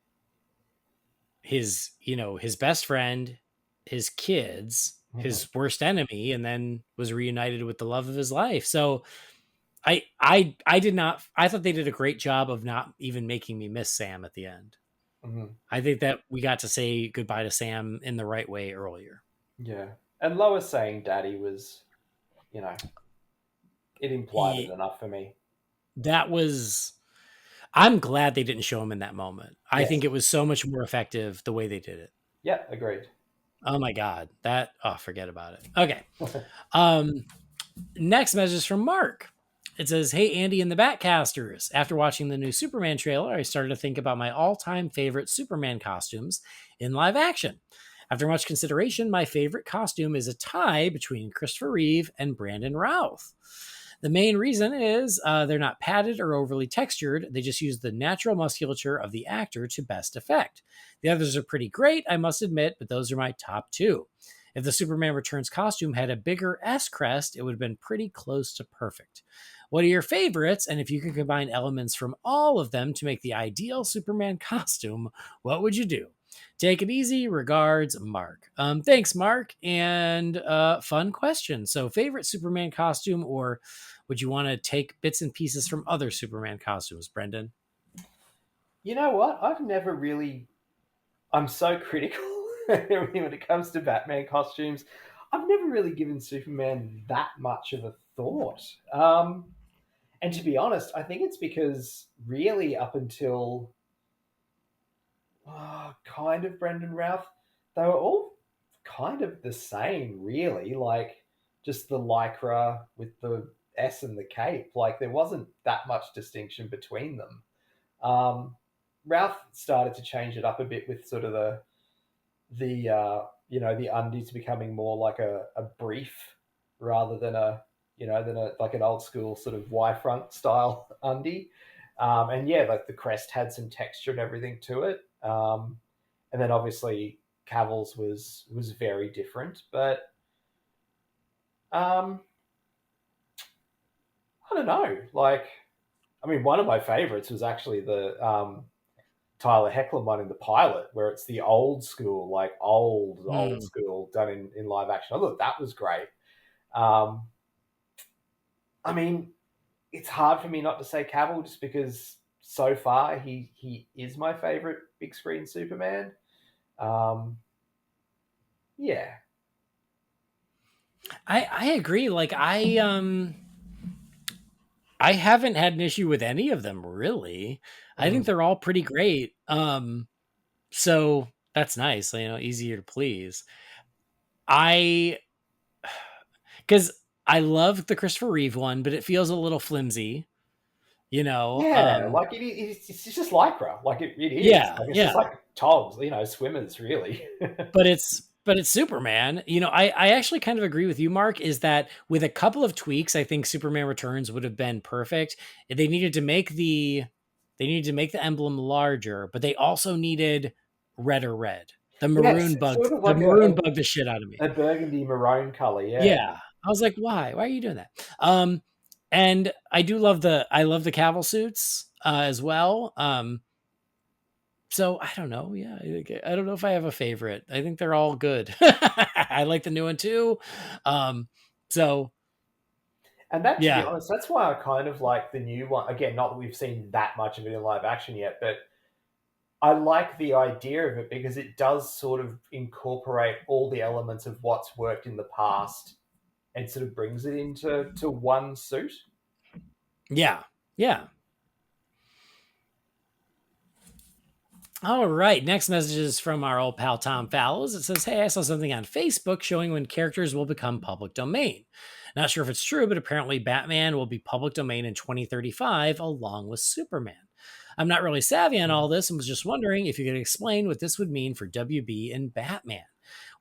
his best friend, his kids, his worst enemy, and then was reunited with the love of his life. So I thought they did a great job of not even making me miss Sam at the end. I think that we got to say goodbye to Sam in the right way earlier. Yeah. And Lois saying daddy was, it implied it enough for me. I'm glad they didn't show him in that moment. Yes. I think it was so much more effective the way they did it. Yeah, agreed. Oh my God. Forget about it. Okay. Next message is from Mark. It says, "Hey, Andy and the Batcasters. After watching the new Superman trailer, I started to think about my all-time favorite Superman costumes in live action. After much consideration, my favorite costume is a tie between Christopher Reeve and Brandon Routh. The main reason is they're not padded or overly textured. They just use the natural musculature of the actor to best effect. The others are pretty great, I must admit, but those are my top two. If the Superman Returns costume had a bigger S crest, it would have been pretty close to perfect. What are your favorites? And if you could combine elements from all of them to make the ideal Superman costume, what would you do? Take it easy. Regards, Mark." Thanks, Mark. And fun question. So, favorite Superman costume, or would you want to take bits and pieces from other Superman costumes, Brendan? You know what? I'm so critical when it comes to Batman costumes. I've never really given Superman that much of a thought. And to be honest, I think it's because really up until kind of Brendan Routh, they were all kind of the same, really. Like just the lycra with the S and the cape. Like there wasn't that much distinction between them. Routh started to change it up a bit with sort of the the undies becoming more like a brief rather than like an old school sort of Y front style undie. And yeah, like the crest had some texture and everything to it. And then obviously Cavill's was very different, but I don't know. Like, I mean, one of my favorites was actually the Tyler Hoechlin one in the pilot, where it's the old school, like old school done in live action. I thought that was great. I mean, it's hard for me not to say Cavill just because so far he is my favorite big screen Superman. Yeah. I agree. Like I haven't had an issue with any of them really. I think they're all pretty great. So that's nice, easier to please. Because I love the Christopher Reeve one, but it feels a little flimsy, Yeah, like it's just lycra, like it is. Yeah, like it's just like togs, swimmers, really. but it's Superman. I actually kind of agree with you, Mark, is that with a couple of tweaks, I think Superman Returns would have been perfect. They needed to make the emblem larger, but they also needed redder red. The maroon bugged the shit out of me. A burgundy maroon color, yeah. Yeah. I was like, why? Why are you doing that? And I love the Cavill suits as well. So I don't know. Yeah, I don't know if I have a favorite. I think they're all good. I like the new one too. And that, to be honest, that's why I kind of like the new one. Again, not that we've seen that much of it in live action yet, but I like the idea of it because it does sort of incorporate all the elements of what's worked in the past and sort of brings it into one suit. Yeah. Yeah. All right. Next message is from our old pal Tom Fallows. It says, "Hey, I saw something on Facebook showing when characters will become public domain. Not sure if it's true, but apparently Batman will be public domain in 2035 along with Superman. I'm not really savvy on all this and was just wondering if you could explain what this would mean for WB and Batman.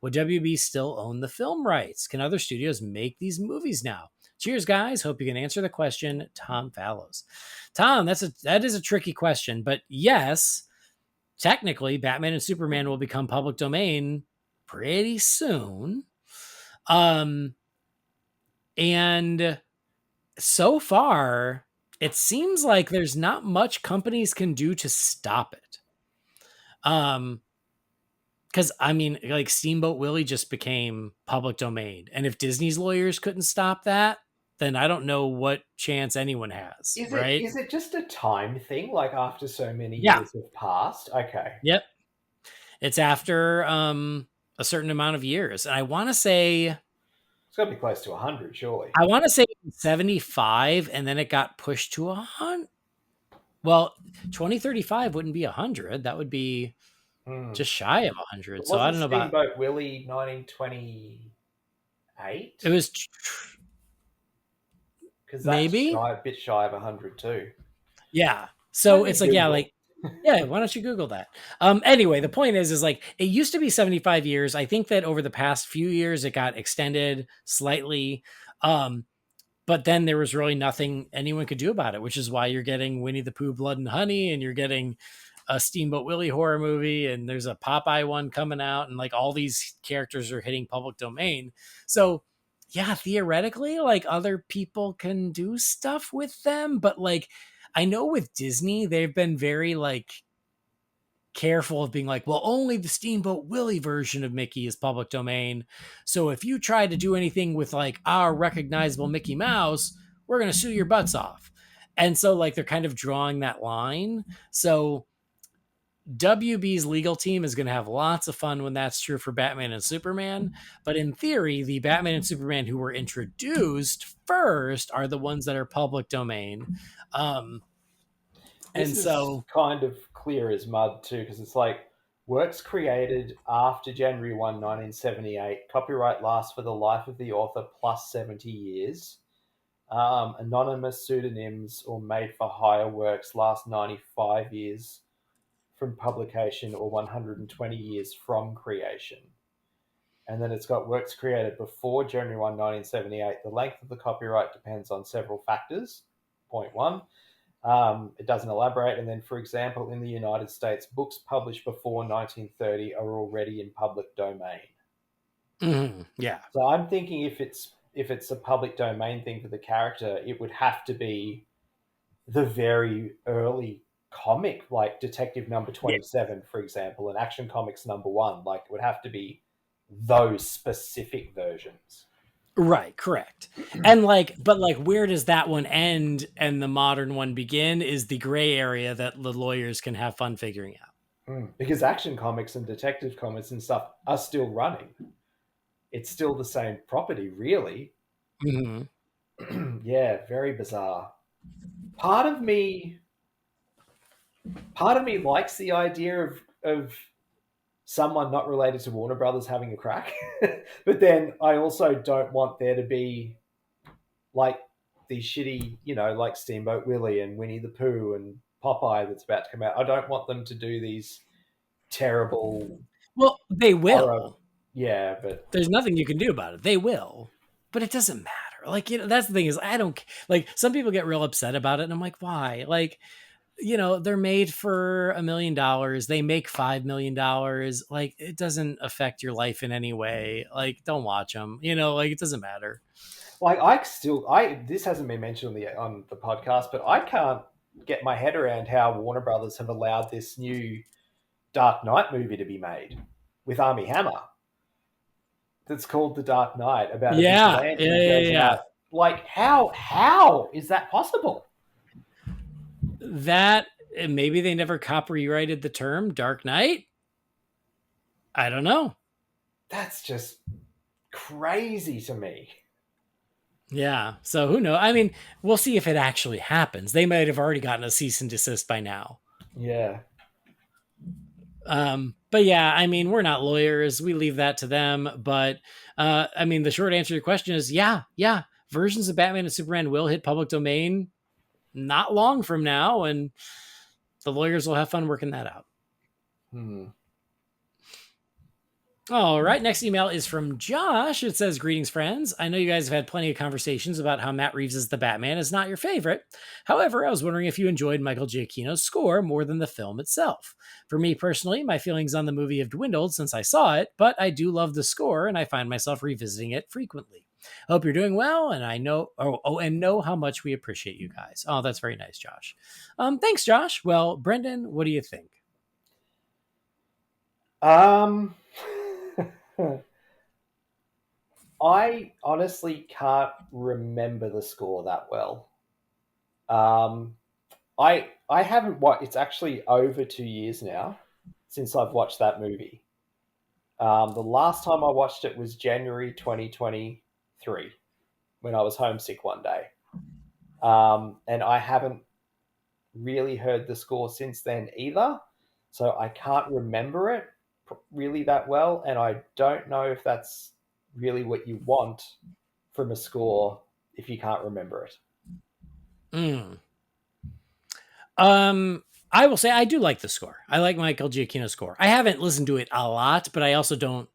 Would WB still own the film rights? Can other studios make these movies now? Cheers, guys. Hope you can answer the question." Tom Fallows. Tom, that is a tricky question, but yes, technically Batman and Superman will become public domain pretty soon. And so far, it seems like there's not much companies can do to stop it. Because I mean, like Steamboat Willie just became public domain, and if Disney's lawyers couldn't stop that, then I don't know what chance anyone has. Right? Is it just a time thing? Like after so many years have passed? Okay. Yep. It's after a certain amount of years, and I want to say it's got to be close to 100, surely. I want to say 75, and then it got pushed to 100. Well, 2035 wouldn't be 100. That would be just shy of 100. So I don't know about Steamboat Willie 1928. It was Because that's Maybe. a bit shy of 100 too. Yeah. So it's like, Google. yeah, like, yeah, why don't you Google that? Anyway, the point is like, it used to be 75 years. I think that over the past few years, it got extended slightly. But then there was really nothing anyone could do about it, which is why you're getting Winnie the Pooh, Blood and Honey, and you're getting a Steamboat Willie horror movie, and there's a Popeye one coming out, and like all these characters are hitting public domain. So yeah, theoretically, like other people can do stuff with them, but like I know with Disney, they've been very like careful of being like, well, only the Steamboat Willie version of Mickey is public domain. So if you try to do anything with like our recognizable Mickey Mouse, we're going to sue your butts off. And so like they're kind of drawing that line. So WB's legal team is going to have lots of fun when that's true for Batman and Superman. But in theory, the Batman and Superman who were introduced first are the ones that are public domain. This and is so kind of clear as mud too, because it's like works created after January 1, 1978. Copyright lasts for the life of the author plus 70 years. Anonymous pseudonyms or made for hire works last 95 years from publication or 120 years from creation. And then it's got works created before January 1, 1978. The length of the copyright depends on several factors. Point one. It doesn't elaborate. And then, for example, in the United States, books published before 1930 are already in public domain. Yeah. So I'm thinking if it's a public domain thing for the character, it would have to be the very early comic, like Detective Number 27, for example, and Action Comics number 1. Like, it would have to be those specific versions. Right, correct. And like, but like, where does that one end and the modern one begin is the gray area that the lawyers can have fun figuring out. Because Action Comics and Detective Comics and stuff are still running. It's still the same property, really. Mm-hmm. Yeah, very bizarre. Part of me likes the idea of someone not related to Warner Brothers having a crack. But then I also don't want there to be like these shitty, like Steamboat Willie and Winnie the Pooh and Popeye that's about to come out. I don't want them to do these terrible... Well, they will. Horror. Yeah, but... There's nothing you can do about it. They will. But it doesn't matter. Like, that's the thing is, I don't... Like, some people get real upset about it, and I'm like, why? Like... they're made for $1 million. They make $5 million. Like, it doesn't affect your life in any way. Like, don't watch them. Like, it doesn't matter. Like, this hasn't been mentioned on the podcast, but I can't get my head around how Warner Brothers have allowed this new Dark Knight movie to be made with Armie Hammer. That's called The Dark Knight, about a vigilante who goes out. Like, how is that possible? That maybe they never copyrighted the term Dark Knight. I don't know. That's just crazy to me. Yeah. So who knows? I mean, we'll see if it actually happens. They might have already gotten a cease and desist by now. Yeah. But yeah, I mean, we're not lawyers. We leave that to them. But I mean, the short answer to your question is yeah. Versions of Batman and Superman will hit public domain not long from now, and the lawyers will have fun working that out. All right, next email is from Josh. It says, greetings, friends. I know you guys have had plenty of conversations about how Matt Reeves' The Batman is not your favorite. However, I was wondering if you enjoyed Michael Giacchino's score more than the film itself. For me personally, my feelings on the movie have dwindled since I saw it, but I do love the score, and I find myself revisiting it frequently. Hope you're doing well, and I know how much we appreciate you guys. Oh, that's very nice, Josh. Thanks, Josh. Well, Brendan, what do you think? I honestly can't remember the score that well. I haven't watched. It's actually over 2 years now since I've watched that movie. The last time I watched it was January 2023 when I was homesick one day. And I haven't really heard the score since then either. So I can't remember it really that well. And I don't know if that's really what you want from a score if you can't remember it. Mm. I will say I do like the score. I like Michael Giacchino's score. I haven't listened to it a lot, but I also don't.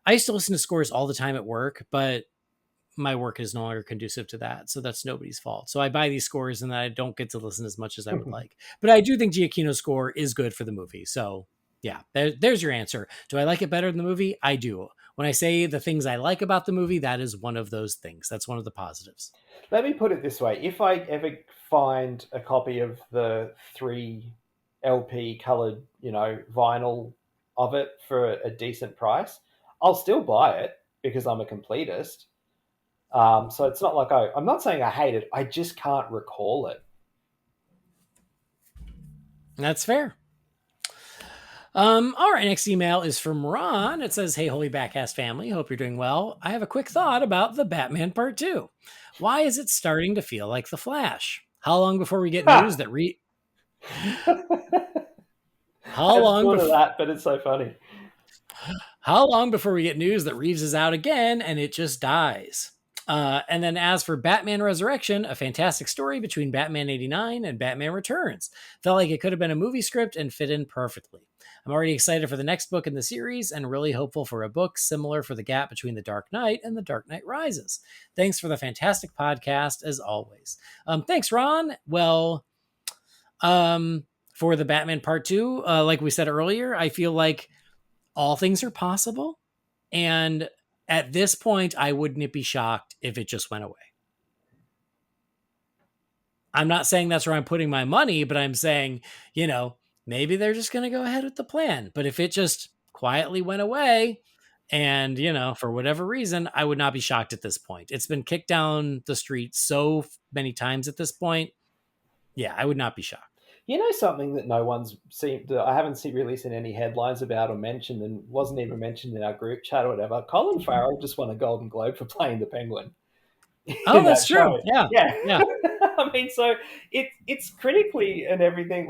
I used to listen to scores all the time at work, but my work is no longer conducive to that. So that's nobody's fault. So I buy these scores and I don't get to listen as much as I would like. But I do think Giacchino's score is good for the movie. So yeah, there's your answer. Do I like it better than the movie? I do. When I say the things I like about the movie, that is one of those things. That's one of the positives. Let me put it this way. If I ever find a copy of the 3 LP colored, vinyl of it for a decent price, I'll still buy it because I'm a completist. So it's not like I'm not saying I hate it. I just can't recall it. That's fair. All right, next email is from Ron. It says, "Hey, Holy BatCast family, hope you're doing well. I have a quick thought about the Batman Part 2. Why is it starting to feel like The Flash? How long before we get news that How long before that, but it's so funny. How long before we get news that Reeves is out again and it just dies? And then as for Batman Resurrection, a fantastic story between Batman 89 and Batman Returns. Felt like it could have been a movie script and fit in perfectly. I'm already excited for the next book in the series and really hopeful for a book similar for the gap between The Dark Knight and The Dark Knight Rises. Thanks for the fantastic podcast as always." Thanks, Ron. Well, for the Batman Part 2, like we said earlier, I feel like all things are possible. And at this point, I wouldn't be shocked if it just went away. I'm not saying that's where I'm putting my money, but I'm saying, maybe they're just going to go ahead with the plan. But if it just quietly went away and, for whatever reason, I would not be shocked at this point. It's been kicked down the street so many times at this point. Yeah, I would not be shocked. Something that no one's seen, that I haven't really seen any headlines about or mentioned, and wasn't even mentioned in our group chat or whatever. Colin Farrell just won a Golden Globe for playing the Penguin. Oh, that's true. Yeah. I mean, so it's critically and everything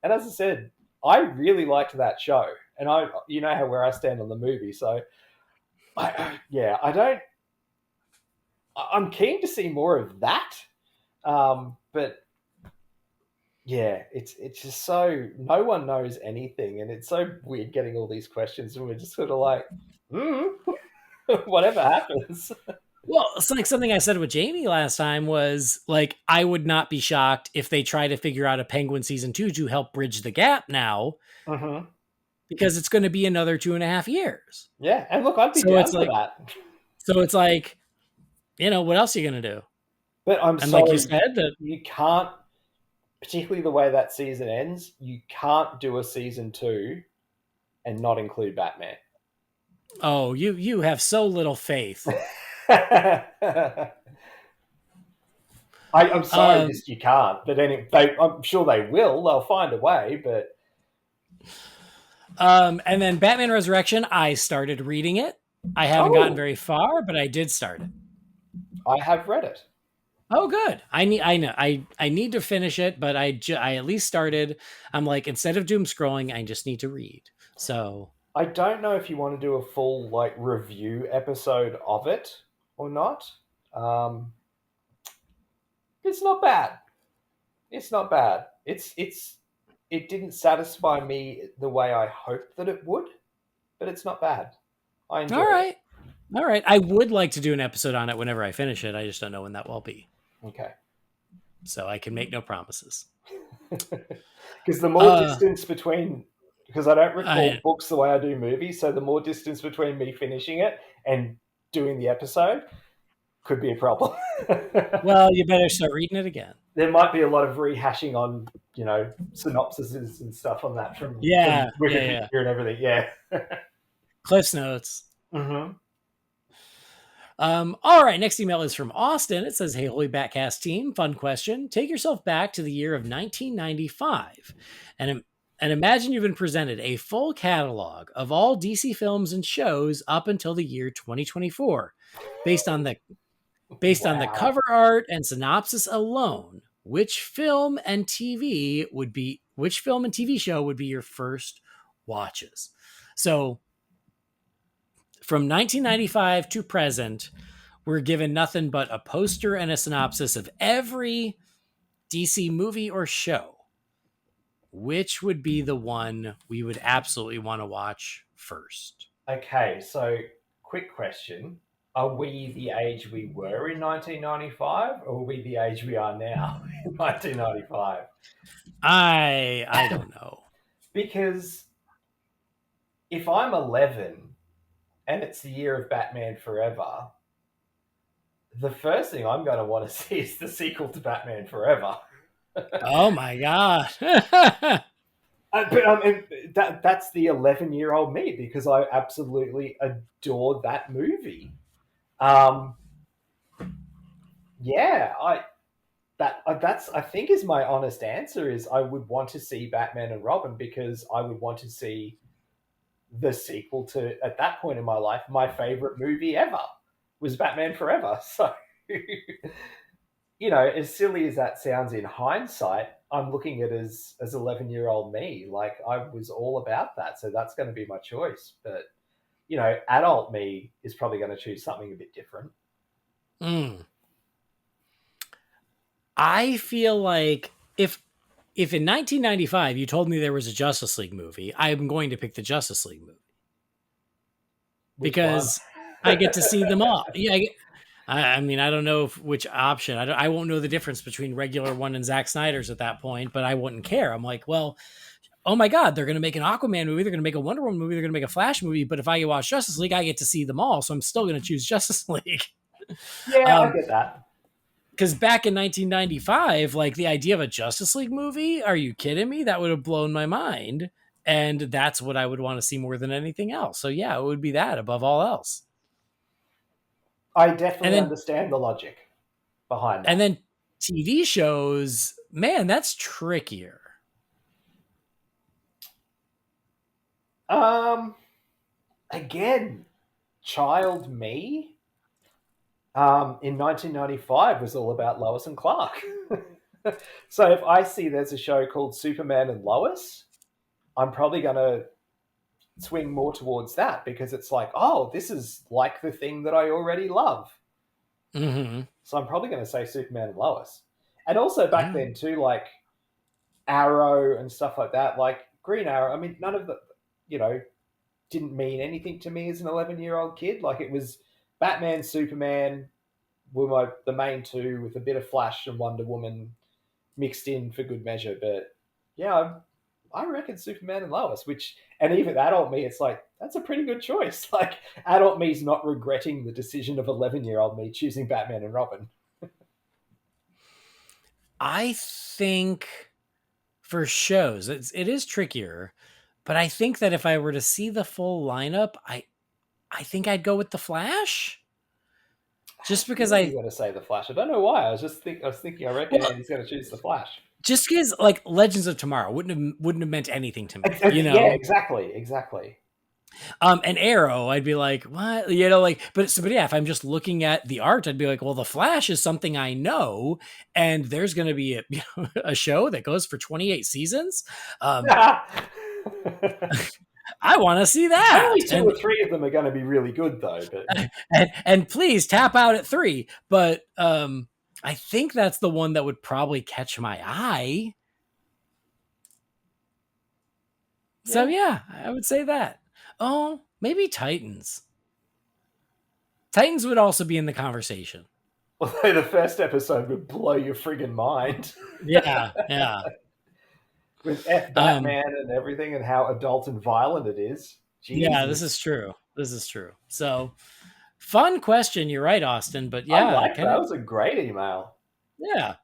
and as I said, I really liked that show, and where I stand on the movie. So, I'm keen to see more of that, but. Yeah, it's just so no one knows anything, and it's so weird getting all these questions, and we're just sort of like, whatever happens. Well, it's like something I said with Jamie last time was like, I would not be shocked if they try to figure out a Penguin season 2 to help bridge the gap now, because it's going to be another 2.5 years. Yeah, and look, I'd be down for that. So it's like, what else are you going to do? But and sorry, like you said, that you can't. Particularly the way that season ends, you can't do a season 2 and not include Batman. Oh, you have so little faith. I'm sorry, just you can't. But I'm sure they will. They'll find a way. But and then Batman Resurrection, I started reading it. I haven't gotten very far, but I did start it. I have read it. Oh, good. I need to finish it, but I at least started. I'm like, instead of doom scrolling, I just need to read. So I don't know if you want to do a full review episode of it or not. It's not bad. It's not bad. It didn't satisfy me the way I hoped that it would, but it's not bad. I enjoy it. All right. I would like to do an episode on it whenever I finish it. I just don't know when that will be. Okay. So I can make no promises. Because the more distance between... Because I don't recall books the way I do movies, so the more distance between me finishing it and doing the episode could be a problem. Well, you better start reading it again. There might be a lot of rehashing on, synopsises and stuff on that from Wikipedia and everything. Yeah. Cliff's Notes. Mm-hmm. All right, next email is from Austin. It says, "Hey, Holy BatCast team, fun question. Take yourself back to the year of 1995 and imagine you've been presented a full catalog of all DC films and shows up until the year 2024. Based on the cover art and synopsis alone, which film and TV show would be your first watches?" So from 1995 to present, we're given nothing but a poster and a synopsis of every DC movie or show, which would be the one we would absolutely want to watch first? Okay, so quick question. Are we the age we were in 1995, or are we the age we are now in 1995? I don't know. Because if I'm 11 and it's the year of Batman Forever, the first thing I'm going to want to see is the sequel to Batman Forever. Oh my god. That's the 11-year-old me, because I absolutely adored that movie. Yeah, that's I think is my honest answer, is I would want to see Batman and Robin, because I would want to see the sequel to, at that point in my life, my favorite movie ever was Batman Forever. So, as silly as that sounds in hindsight, I'm looking at it as 11-year-old me. Like, I was all about that. So that's going to be my choice. But, adult me is probably going to choose something a bit different. I feel like if in 1995 you told me there was a Justice League movie, I'm going to pick the Justice League movie. Because I get to see them all. Yeah, I mean, I don't know which option. I won't know the difference between regular one and Zack Snyder's at that point, but I wouldn't care. I'm like, well, oh my God, they're going to make an Aquaman movie. They're going to make a Wonder Woman movie. They're going to make a Flash movie. But if I watch Justice League, I get to see them all. So I'm still going to choose Justice League. Yeah, I get that. Because back in 1995, like, the idea of a Justice League movie, are you kidding me? That would have blown my mind. And that's what I would want to see more than anything else. So yeah, it would be that above all else. I definitely understand the logic behind that. And then TV shows, man, that's trickier. Again, child me in 1995 was all about Lois and Clark. So if I see there's a show called Superman and Lois, I'm probably going to swing more towards that, because it's like, oh, this is like the thing that I already love. Mm-hmm. So I'm probably going to say Superman and Lois. And also back then too, like Arrow and stuff like that, like Green Arrow. I mean, none of the, didn't mean anything to me as an 11-year-old kid. Like, it was Batman, Superman were the main two, with a bit of Flash and Wonder Woman mixed in for good measure. But yeah, I reckon Superman and Lois, and even adult me, it's like, that's a pretty good choice. Like, adult me's not regretting the decision of 11-year-old me choosing Batman and Robin. I think for shows, it is trickier, but I think that if I were to see the full lineup, I think I'd go with the Flash. Just because I'm going to say the Flash. I don't know why. I was thinking. I reckon he's going to choose the Flash. Just because, like, Legends of Tomorrow wouldn't have meant anything to me. Yeah, exactly. And Arrow, I'd be like, what? But yeah, if I'm just looking at the art, I'd be like, well, the Flash is something I know, and there's going to be a show that goes for 28 seasons. I want to see that. Only two or three of them are going to be really good, though. But and please tap out at 3. But I think that's the one that would probably catch my eye. Yeah. So yeah, I would say that. Oh, maybe Titans. Titans would also be in the conversation. Although the first episode would blow your friggin' mind. Yeah. With Batman and everything, and how adult and violent it is. Jesus. Yeah, this is true. So, fun question. You're right, Austin. But yeah, that was a great email. Yeah.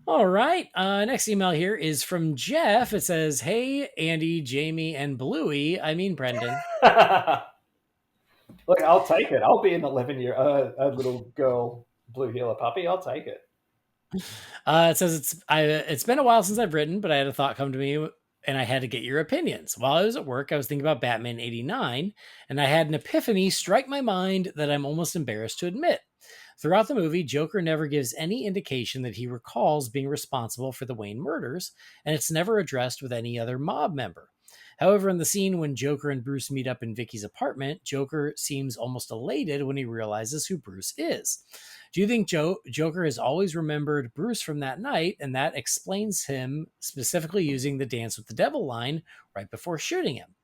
All right. Next email here is from Jeff. It says, "Hey, Andy, Jamie, and Bluey. I mean, Brendan." Look, I'll take it. I'll be an 11-year a little girl blue heeler puppy. I'll take it. It says it's been a while since I've written, but I had a thought come to me and I had to get your opinions. While I was at work, I was thinking about Batman 89, and I had an epiphany strike my mind that I'm almost embarrassed to admit. Throughout the movie, Joker never gives any indication that he recalls being responsible for the Wayne murders, and it's never addressed with any other mob member. However, in the scene when Joker and Bruce meet up in Vicky's apartment, Joker seems almost elated when he realizes who Bruce is. Do you think Joker has always remembered Bruce from that night, and that explains him specifically using the Dance with the Devil line right before shooting him?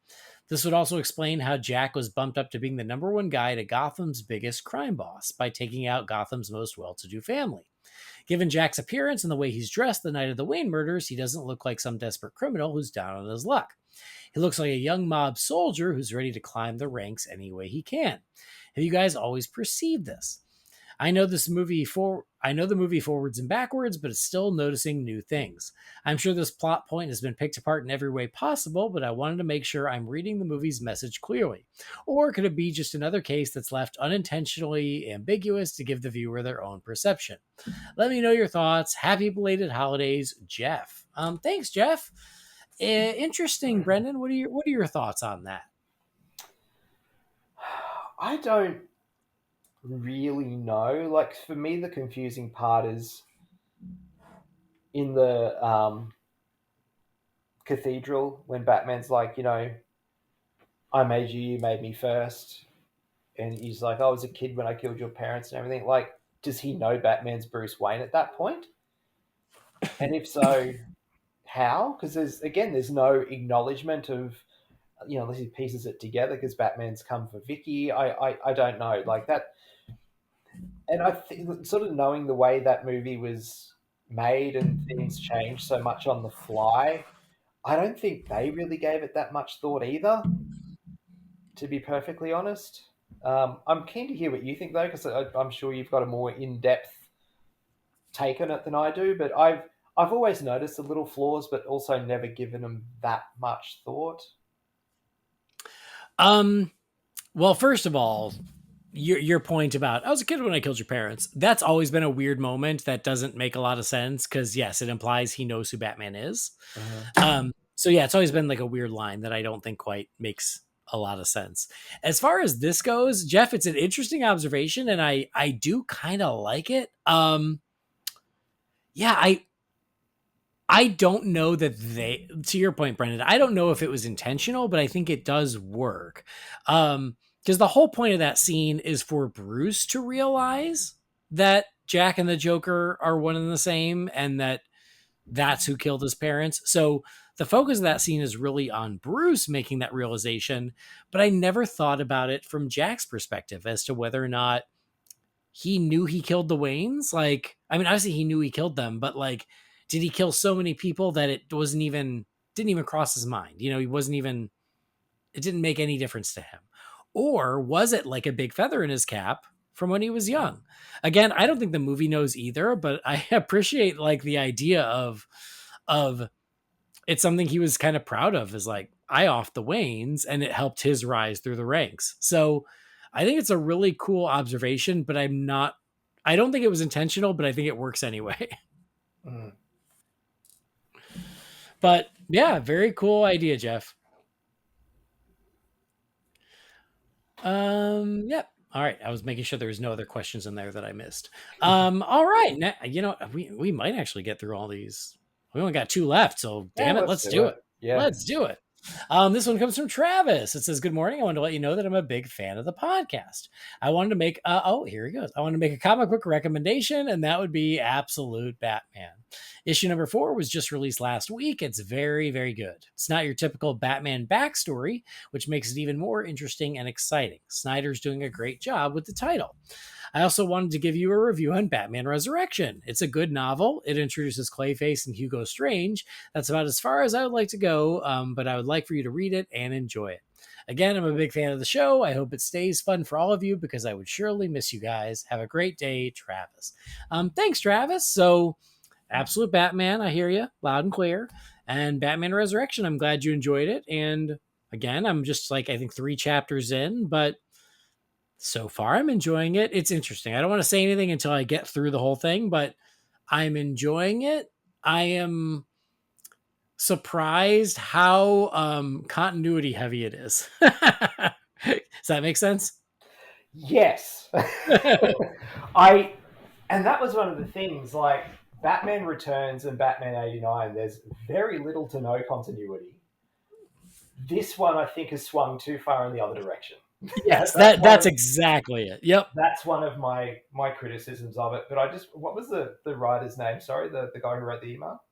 This would also explain how Jack was bumped up to being the number one guy to Gotham's biggest crime boss by taking out Gotham's most well-to-do family. Given Jack's appearance and the way he's dressed the night of the Wayne murders, he doesn't look like some desperate criminal who's down on his luck. He looks like a young mob soldier who's ready to climb the ranks any way he can. Have you guys always perceived this? I know the movie forwards and backwards, but it's still noticing new things. I'm sure this plot point has been picked apart in every way possible, but I wanted to make sure I'm reading the movie's message clearly. Or could it be just another case that's left unintentionally ambiguous to give the viewer their own perception? Let me know your thoughts. Happy belated holidays, Jeff. Thanks, Jeff. Interesting, Brendan. What are your thoughts on that? I don't really know. Like, for me, the confusing part is in the cathedral when Batman's like, I made you, you made me first. And he's like, I was a kid when I killed your parents and everything. Like, does he know Batman's Bruce Wayne at that point? And if so, how? Because there's no acknowledgement of, unless he pieces it together because Batman's come for Vicky. I don't know. Like that. And I think sort of knowing the way that movie was made and things changed so much on the fly, I don't think they really gave it that much thought either, to be perfectly honest. I'm keen to hear what you think, though, because I'm sure you've got a more in-depth take on it than I do. But I've always noticed the little flaws, but also never given them that much thought. Well, first of all, your point about I was a kid when I killed your parents, that's always been a weird moment that doesn't make a lot of sense because yes, it implies he knows who Batman is. So yeah, it's always been like a weird line that I don't think quite makes a lot of sense. As far as this goes, Jeff, it's an interesting observation and I do kind of like it. I don't know that to your point, Brendan, I don't know if it was intentional, but I think it does work. Because the whole point of that scene is for Bruce to realize that Jack and the Joker are one and the same and that's who killed his parents. So the focus of that scene is really on Bruce making that realization, but I never thought about it from Jack's perspective as to whether or not he knew he killed the Waynes. Like, I mean, obviously he knew he killed them, but like, did he kill so many people that it didn't even cross his mind? It didn't make any difference to him. Or was it like a big feather in his cap from when he was young? Again, I don't think the movie knows either, but I appreciate like the idea of it's something he was kind of proud of, is like, I offed the Waynes and it helped his rise through the ranks. So I think it's a really cool observation, but I don't think it was intentional, but I think it works anyway. But yeah, very cool idea, Jeff. Yep. All right. I was making sure there was no other questions in there that I missed. All right. Now, we might actually get through all these. We only got 2 left, so damn it, let's do it. Yeah. Let's do it. This one comes from Travis. It says, good morning. I wanted to let you know that I'm a big fan of the podcast. I wanted to make, here he goes. I wanted to make a comic book recommendation, and that would be Absolute Batman. Issue number 4 was just released last week. It's very, very good. It's not your typical Batman backstory, which makes it even more interesting and exciting. Snyder's doing a great job with the title. I also wanted to give you a review on Batman Resurrection. It's a good novel. It introduces Clayface and Hugo Strange. That's about as far as I would like to go, but I would like for you to read it and enjoy it. Again, I'm a big fan of the show. I hope it stays fun for all of you because I would surely miss you guys. Have a great day, Travis. Thanks, Travis. So, Absolute Batman, I hear you loud and clear. And Batman Resurrection, I'm glad you enjoyed it. And again, I'm just like, I think 3 chapters in, but so far I'm enjoying it. It's interesting. I don't want to say anything until I get through the whole thing, but I'm enjoying it. I am surprised how continuity heavy it is. Does that make sense? Yes. And that was one of the things, like Batman Returns and Batman 89, there's very little to no continuity. This one, I think, has swung too far in the other direction. Yes, that's exactly it. Yep. That's one of my criticisms of it. But what was the writer's name? Sorry, the guy who wrote the email?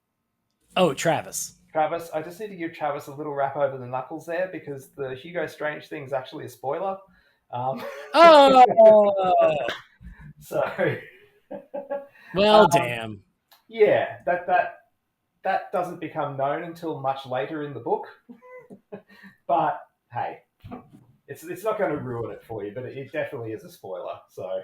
Oh, Travis. Travis, I just need to give Travis a little rap over the knuckles there because the Hugo Strange thing's actually a spoiler. Oh. So, well, damn. Yeah, that doesn't become known until much later in the book. But hey, it's not going to ruin it for you, but it definitely is a spoiler. So,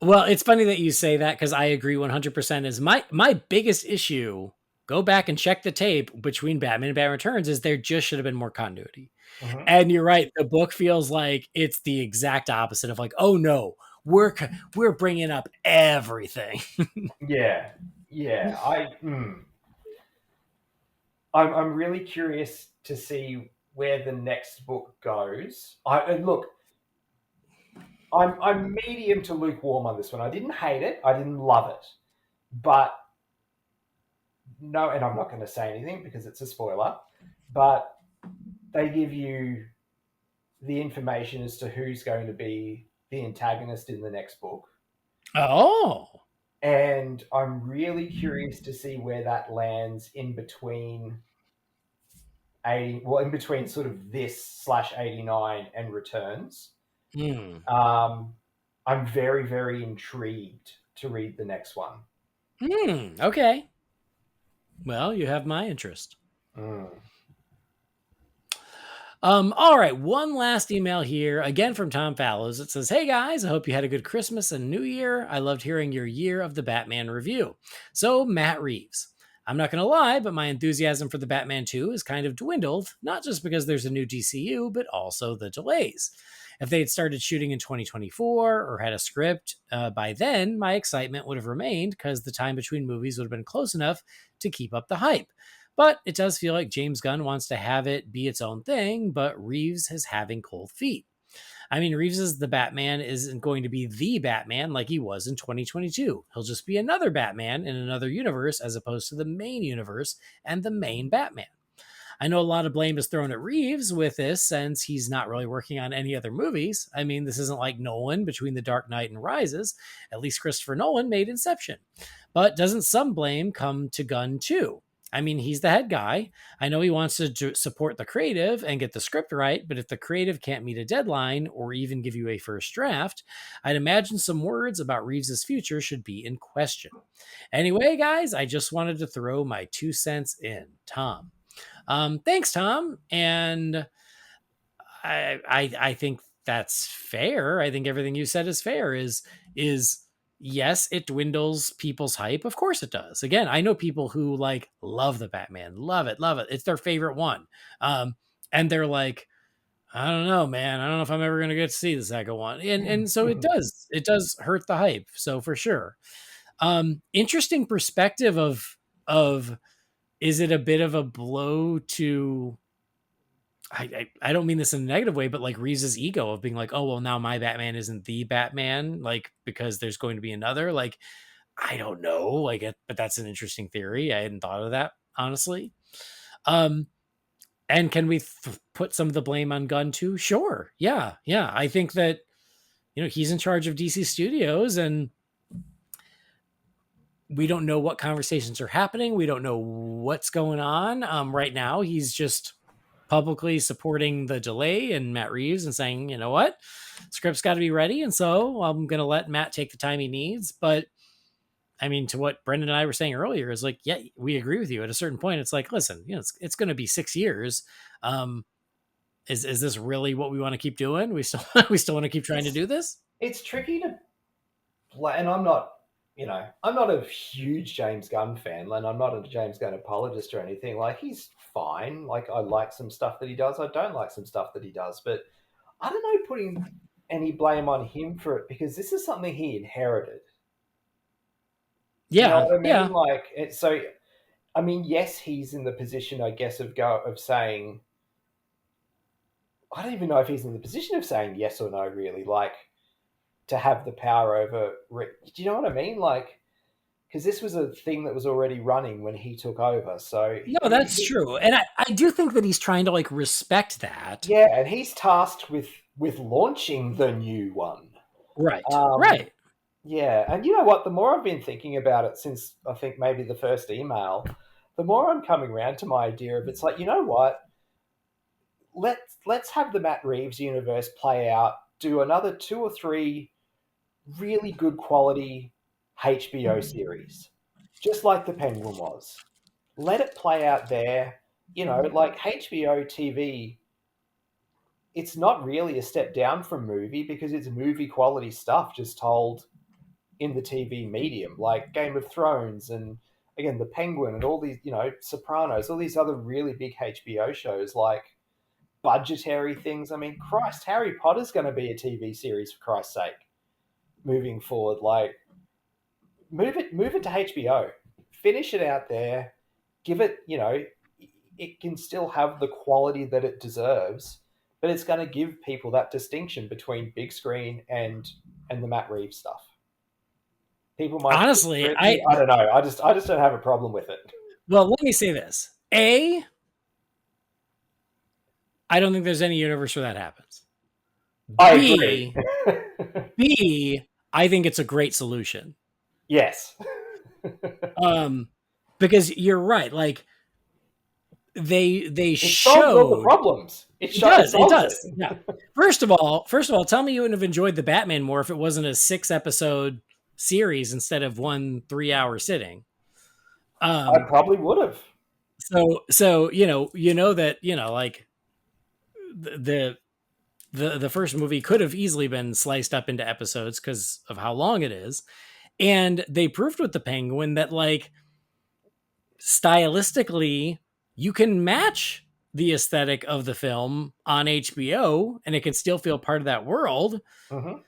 well, it's funny that you say that because I agree 100%. Is my biggest issue. Go back and check the tape between Batman and Batman Returns. Is there just should have been more continuity. Mm-hmm. And you're right. The book feels like it's the exact opposite of like, oh no, we're bringing up everything. Yeah. I'm really curious to see where the next book goes. I'm medium to lukewarm on this one. I didn't hate it. I didn't love it, but no, and I'm not going to say anything because it's a spoiler. But they give you the information as to who's going to be the antagonist in the next book. Oh. And I'm really curious to see where that lands in between sort of this /89 and Returns. I'm very, very intrigued to read the next one. Okay. Well, you have my interest. All right, one last email here, again from Tom Fallows. It says, hey guys, I hope you had a good Christmas and New Year. I loved hearing your Year of the Batman review. So, Matt Reeves. I'm not going to lie, but my enthusiasm for the Batman 2 has kind of dwindled, not just because there's a new DCU, but also the delays. If they had started shooting in 2024 or had a script by then, my excitement would have remained because the time between movies would have been close enough to keep up the hype. But it does feel like James Gunn wants to have it be its own thing, but Reeves is having cold feet. I mean, Reeves' The Batman isn't going to be the Batman like he was in 2022. He'll just be another Batman in another universe as opposed to the main universe and the main Batman. I know a lot of blame is thrown at Reeves with this since he's not really working on any other movies. I mean, this isn't like Nolan between The Dark Knight and Rises. At least Christopher Nolan made Inception. But doesn't some blame come to Gunn too? I mean, he's the head guy. I know he wants to support the creative and get the script right, but if the creative can't meet a deadline or even give you a first draft, I'd imagine some words about Reeves' future should be in question. Anyway, guys, I just wanted to throw my 2 cents in. Tom. Thanks, Tom. And I think that's fair. I think everything you said is fair. Is yes, it dwindles people's hype. Of course it does. Again, I know people who like love the Batman, love it. It's their favorite one. And they're like, I don't know, man. I don't know if I'm ever going to get to see the second one. And so it does hurt the hype. So for sure. Interesting perspective of, is it a bit of a blow to, I don't mean this in a negative way, but like Reeves' ego of being like, oh, well, now my Batman isn't the Batman, like, because there's going to be another, like, I don't know, like, but that's an interesting theory. I hadn't thought of that, honestly. And can we put some of the blame on Gunn too? Sure. Yeah. I think that, he's in charge of DC Studios and we don't know what conversations are happening. We don't know what's going on. Right now, he's just publicly supporting the delay and Matt Reeves and saying, you know what, script's got to be ready. And so I'm going to let Matt take the time he needs. But I mean, to what Brendan and I were saying earlier is like, yeah, we agree with you. At a certain point, it's like, listen, it's going to be 6 years. Is this really what we want to keep doing? We still want to keep trying to do this. It's tricky to play. And I'm not a huge James Gunn fan, and I'm not a James Gunn apologist or anything. Like, he's fine. Like, I like some stuff that he does. I don't like some stuff that he does. But I don't know putting any blame on him for it because this is something he inherited. Yeah. You know what I mean? Yeah. Like, so, I mean, yes, he's in the position, I guess, of saying, I don't even know if he's in the position of saying yes or no, really. Like, to have the power over, do you know what I mean? Like, because this was a thing that was already running when he took over. So no, that's true, and I do think that he's trying to like respect that. Yeah, and he's tasked with launching the new one. Right. Right. Yeah, and you know what? The more I've been thinking about it since I think maybe the first email, the more I'm coming around to my idea of it's like, you know what? Let's have the Matt Reeves universe play out, do another 2 or 3 really good quality HBO series, just like the Penguin was. Let it play out there. You know, like HBO TV, it's not really a step down from movie because it's movie quality stuff just told in the TV medium, like Game of Thrones and again the Penguin and all these, you know, Sopranos, all these other really big HBO shows, like budgetary things. I mean, Christ, Harry Potter's going to be a TV series for Christ's sake moving forward. Like, move it to HBO, finish it out there, give it, you know, it can still have the quality that it deserves, but it's going to give people that distinction between big screen and the Matt Reeves stuff. People might honestly, I don't know. I just don't have a problem with it. Well, let me say this: I don't think there's any universe where that happens. I agree. B, I think it's a great solution. Yes. Because you're right. Like they showed all the problems. It does. Yeah. First of all, tell me you wouldn't have enjoyed the Batman more if it wasn't a 6-episode series instead of 1 3-hour sitting. I probably would have. So you know that, you know, like the first movie could have easily been sliced up into episodes because of how long it is. And they proved with the Penguin that, like, stylistically, you can match the aesthetic of the film on HBO and it can still feel part of that world. Mm-hmm.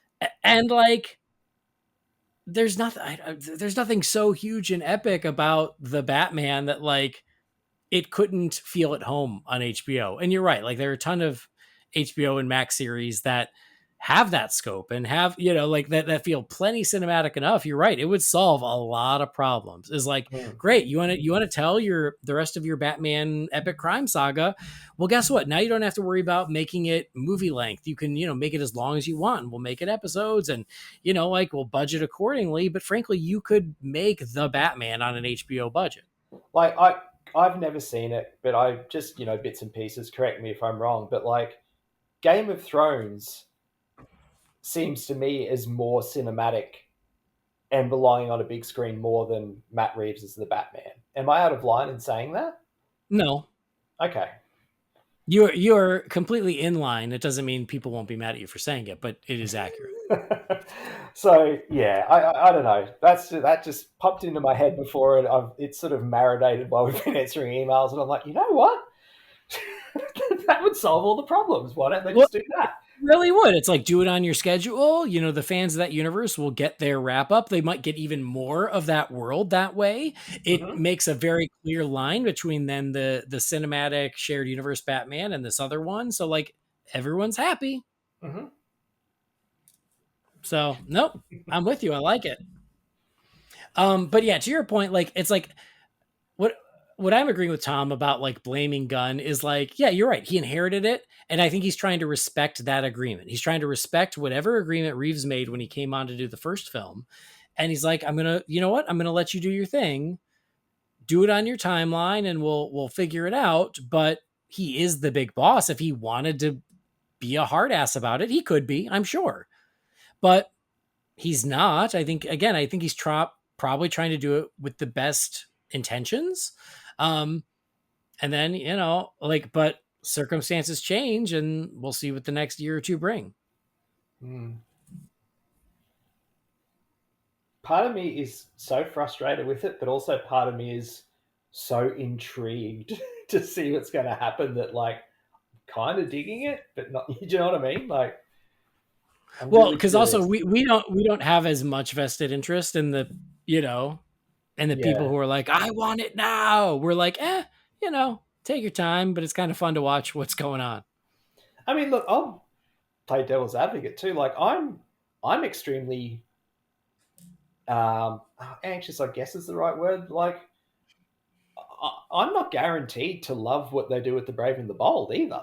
And like, there's nothing so huge and epic about the Batman that like it couldn't feel at home on HBO. And you're right. Like, there are a ton of HBO and Max series that have that scope and have, you know, like that feel plenty cinematic enough. You're right. It would solve a lot of problems. Is like, great. You want to tell the rest of your Batman epic crime saga. Well, guess what? Now you don't have to worry about making it movie length. You can, you know, make it as long as you want. We'll make it episodes and, you know, like we'll budget accordingly. But frankly, you could make the Batman on an HBO budget. Like I've never seen it, but I just, you know, bits and pieces, correct me if I'm wrong, but like Game of Thrones seems to me as more cinematic and belonging on a big screen more than Matt Reeves as the Batman. Am I out of line in saying that? No. Okay. You're completely in line. It doesn't mean people won't be mad at you for saying it, but it is accurate. So yeah, I don't know. That just popped into my head before, and it's sort of marinated while we've been answering emails, and I'm like, you know what? That would solve all the problems. Why don't they just do that? Really would. It's like, do it on your schedule. You know, the fans of that universe will get their wrap up. They might get even more of that world that way. It makes a very clear line between then the cinematic shared universe Batman and this other one. So like, everyone's happy. Mm-hmm. So nope, I'm with you. I like it. But yeah, to your point, like, it's like what I'm agreeing with Tom about, like, blaming Gunn is like, yeah, you're right. He inherited it. And I think he's trying to respect that agreement. He's trying to respect whatever agreement Reeves made when he came on to do the first film. And he's like, you know what? I'm going to let you do your thing. Do it on your timeline and we'll figure it out. But he is the big boss. If he wanted to be a hard ass about it, he could be, I'm sure. But he's not. I think he's probably trying to do it with the best intentions. And then, you know, like, but circumstances change and we'll see what the next year or two bring. Part of me is so frustrated with it, but also part of me is so intrigued to see what's going to happen that, like, kind of digging it, but not, you know what I mean? Like, well, because also we don't have as much vested interest in the, you know, and the people who are like, I want it now. We're like, you know, take your time, but it's kind of fun to watch what's going on. I mean, look, I'll play devil's advocate too. Like, I'm extremely Anxious, I guess is the right word. Like, I'm not guaranteed to love what they do with the Brave and the Bold either.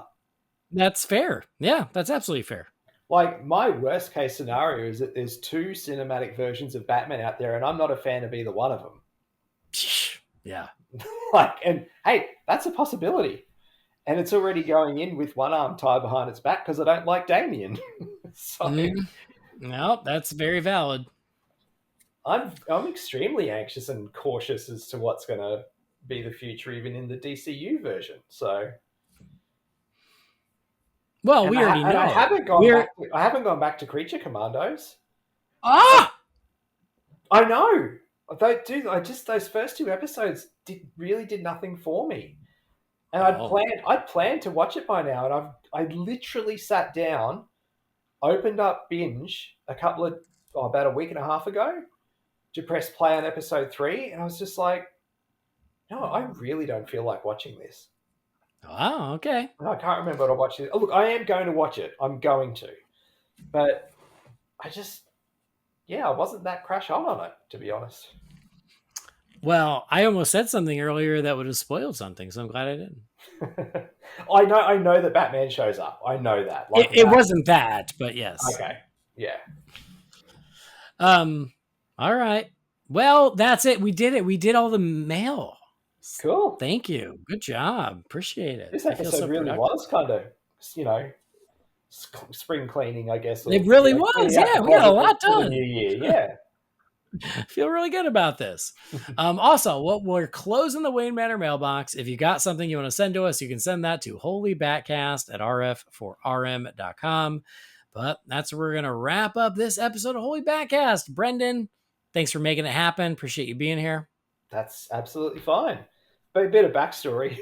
That's fair. Yeah, that's absolutely fair. Like, my worst case scenario is that there's 2 cinematic versions of Batman out there, and I'm not a fan of either one of them. Yeah. Like, and hey, that's a possibility. And it's already going in with one arm tied behind its back because I don't like Damien. So no, that's very valid. I'm extremely anxious and cautious as to what's going to be the future, even in the DCU version. So, well, we already know. I haven't gone back to Creature Commandos. Ah, I know. Those first 2 episodes really did nothing for me. And I'd planned to watch it by now, and I literally sat down, opened up Binge about a week and a half ago, to press play on episode 3, and I was just like, no, I really don't feel like watching this. Oh, okay. And I can't remember what I watched. Oh, look, I am going to watch it. I'm going to. But I wasn't that crash hot on it, to be honest. Well, I almost said something earlier that would have spoiled something, so I'm glad I didn't. I know that Batman shows up. I know that. Like, it wasn't that, but yes. Okay. Yeah. All right. Well, that's it. We did it. We did all the mail. Cool. Thank you. Good job. Appreciate it. This episode really was kind of, spring cleaning, I guess. It really was. Yeah, we got a lot done. New Year. Yeah. Feel really good about this. Also, we're closing the Wayne Manor mailbox. If you got something you want to send to us, you can send that to Holy BatCast at rf4rm.com. But that's where we're going to wrap up this episode of Holy BatCast. Brendan, thanks for making it happen. Appreciate you being here. That's absolutely fine. But a bit of backstory.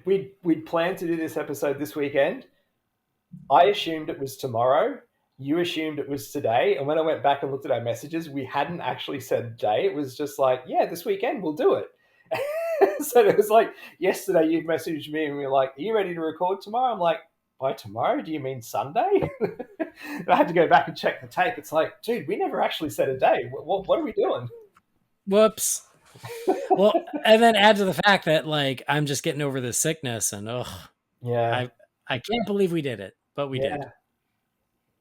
We'd planned to do this episode this weekend. I assumed it was tomorrow. You assumed it was today. And when I went back and looked at our messages, we hadn't actually said a day. It was just like, yeah, this weekend we'll do it. So it was like, yesterday you'd messaged me and we were like, are you ready to record tomorrow? I'm like, by tomorrow, do you mean Sunday? And I had to go back and check the tape. It's like, dude, we never actually said a day. What are we doing? Whoops. Well, and then add to the fact that, like, I'm just getting over this sickness and, yeah, I can't believe we did it, but we did.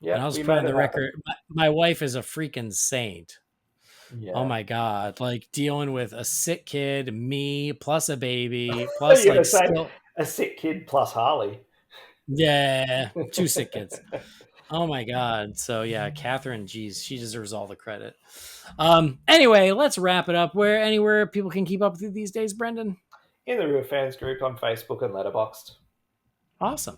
Yeah, and I was put on the record. My wife is a freaking saint. Yeah. Oh my God. Like, dealing with a sick kid, me, plus a baby, plus like a sick kid plus Harley. Yeah. 2 sick kids. Oh my God. So yeah, Catherine, geez, she deserves all the credit. Anyway, let's wrap it up. Anywhere people can keep up with you these days, Brendan? In the Real Fans group on Facebook and Letterboxd. Awesome.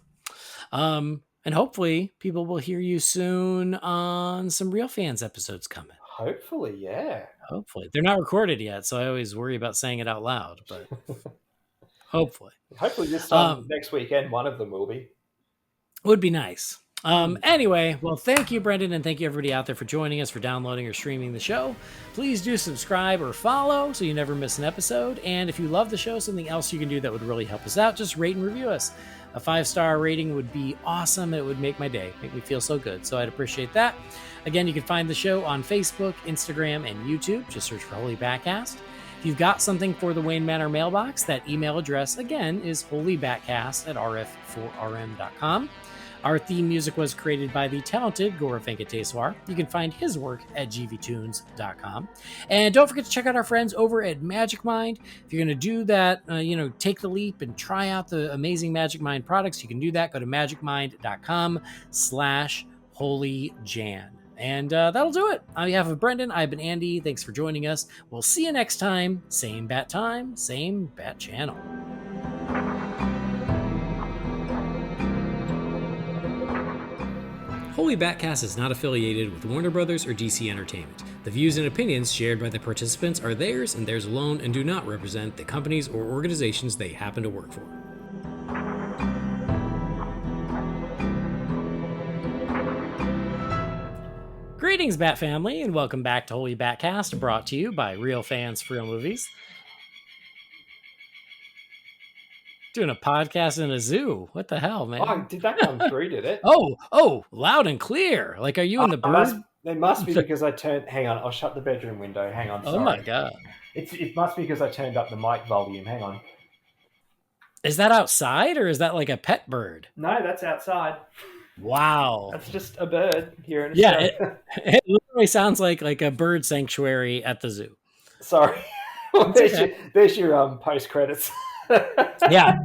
And hopefully people will hear you soon on some Real Fans episodes coming. Hopefully, yeah. Hopefully. They're not recorded yet, so I always worry about saying it out loud, but hopefully. Hopefully this time next weekend, one of them will be. Would be nice. Anyway, well, thank you, Brendan, and thank you, everybody out there, for joining us, for downloading or streaming the show. Please do subscribe or follow so you never miss an episode. And if you love the show, something else you can do that would really help us out, just rate and review us. A 5-star rating would be awesome. It would make my day, make me feel so good. So I'd appreciate that. Again, you can find the show on Facebook, Instagram, and YouTube. Just search for Holy BatCast. If you've got something for the Wayne Manor mailbox, that email address, again, is holybatcast@rf4rm.com. Our theme music was created by the talented Gaurav Venkateswar. You can find his work at gvtunes.com. And don't forget to check out our friends over at Magic Mind. If you're going to do that, take the leap and try out the amazing Magic Mind products, you can do that. Go to magicmind.com/holyjan. And that'll do it. On behalf of Brendan, I've been Andy. Thanks for joining us. We'll see you next time. Same bat time, same bat channel. Holy BatCast is not affiliated with Warner Brothers or DC Entertainment. The views and opinions shared by the participants are theirs and theirs alone and do not represent the companies or organizations they happen to work for. Greetings, Bat Family, and welcome back to Holy BatCast, brought to you by Real Fans for Real Movies. Doing a podcast in a zoo. What the hell, man? Oh, did that come through, did it? Oh, loud and clear. Like, are you in the bird? It must be because I turned. Hang on, I'll shut the bedroom window. Hang on. Sorry. Oh my god! It must be because I turned up the mic volume. Hang on. Is that outside or is that like a pet bird? No, that's outside. Wow. That's just a bird here in Yeah, Australia. it literally sounds like a bird sanctuary at the zoo. Sorry. Well, there's your post credits. Yeah.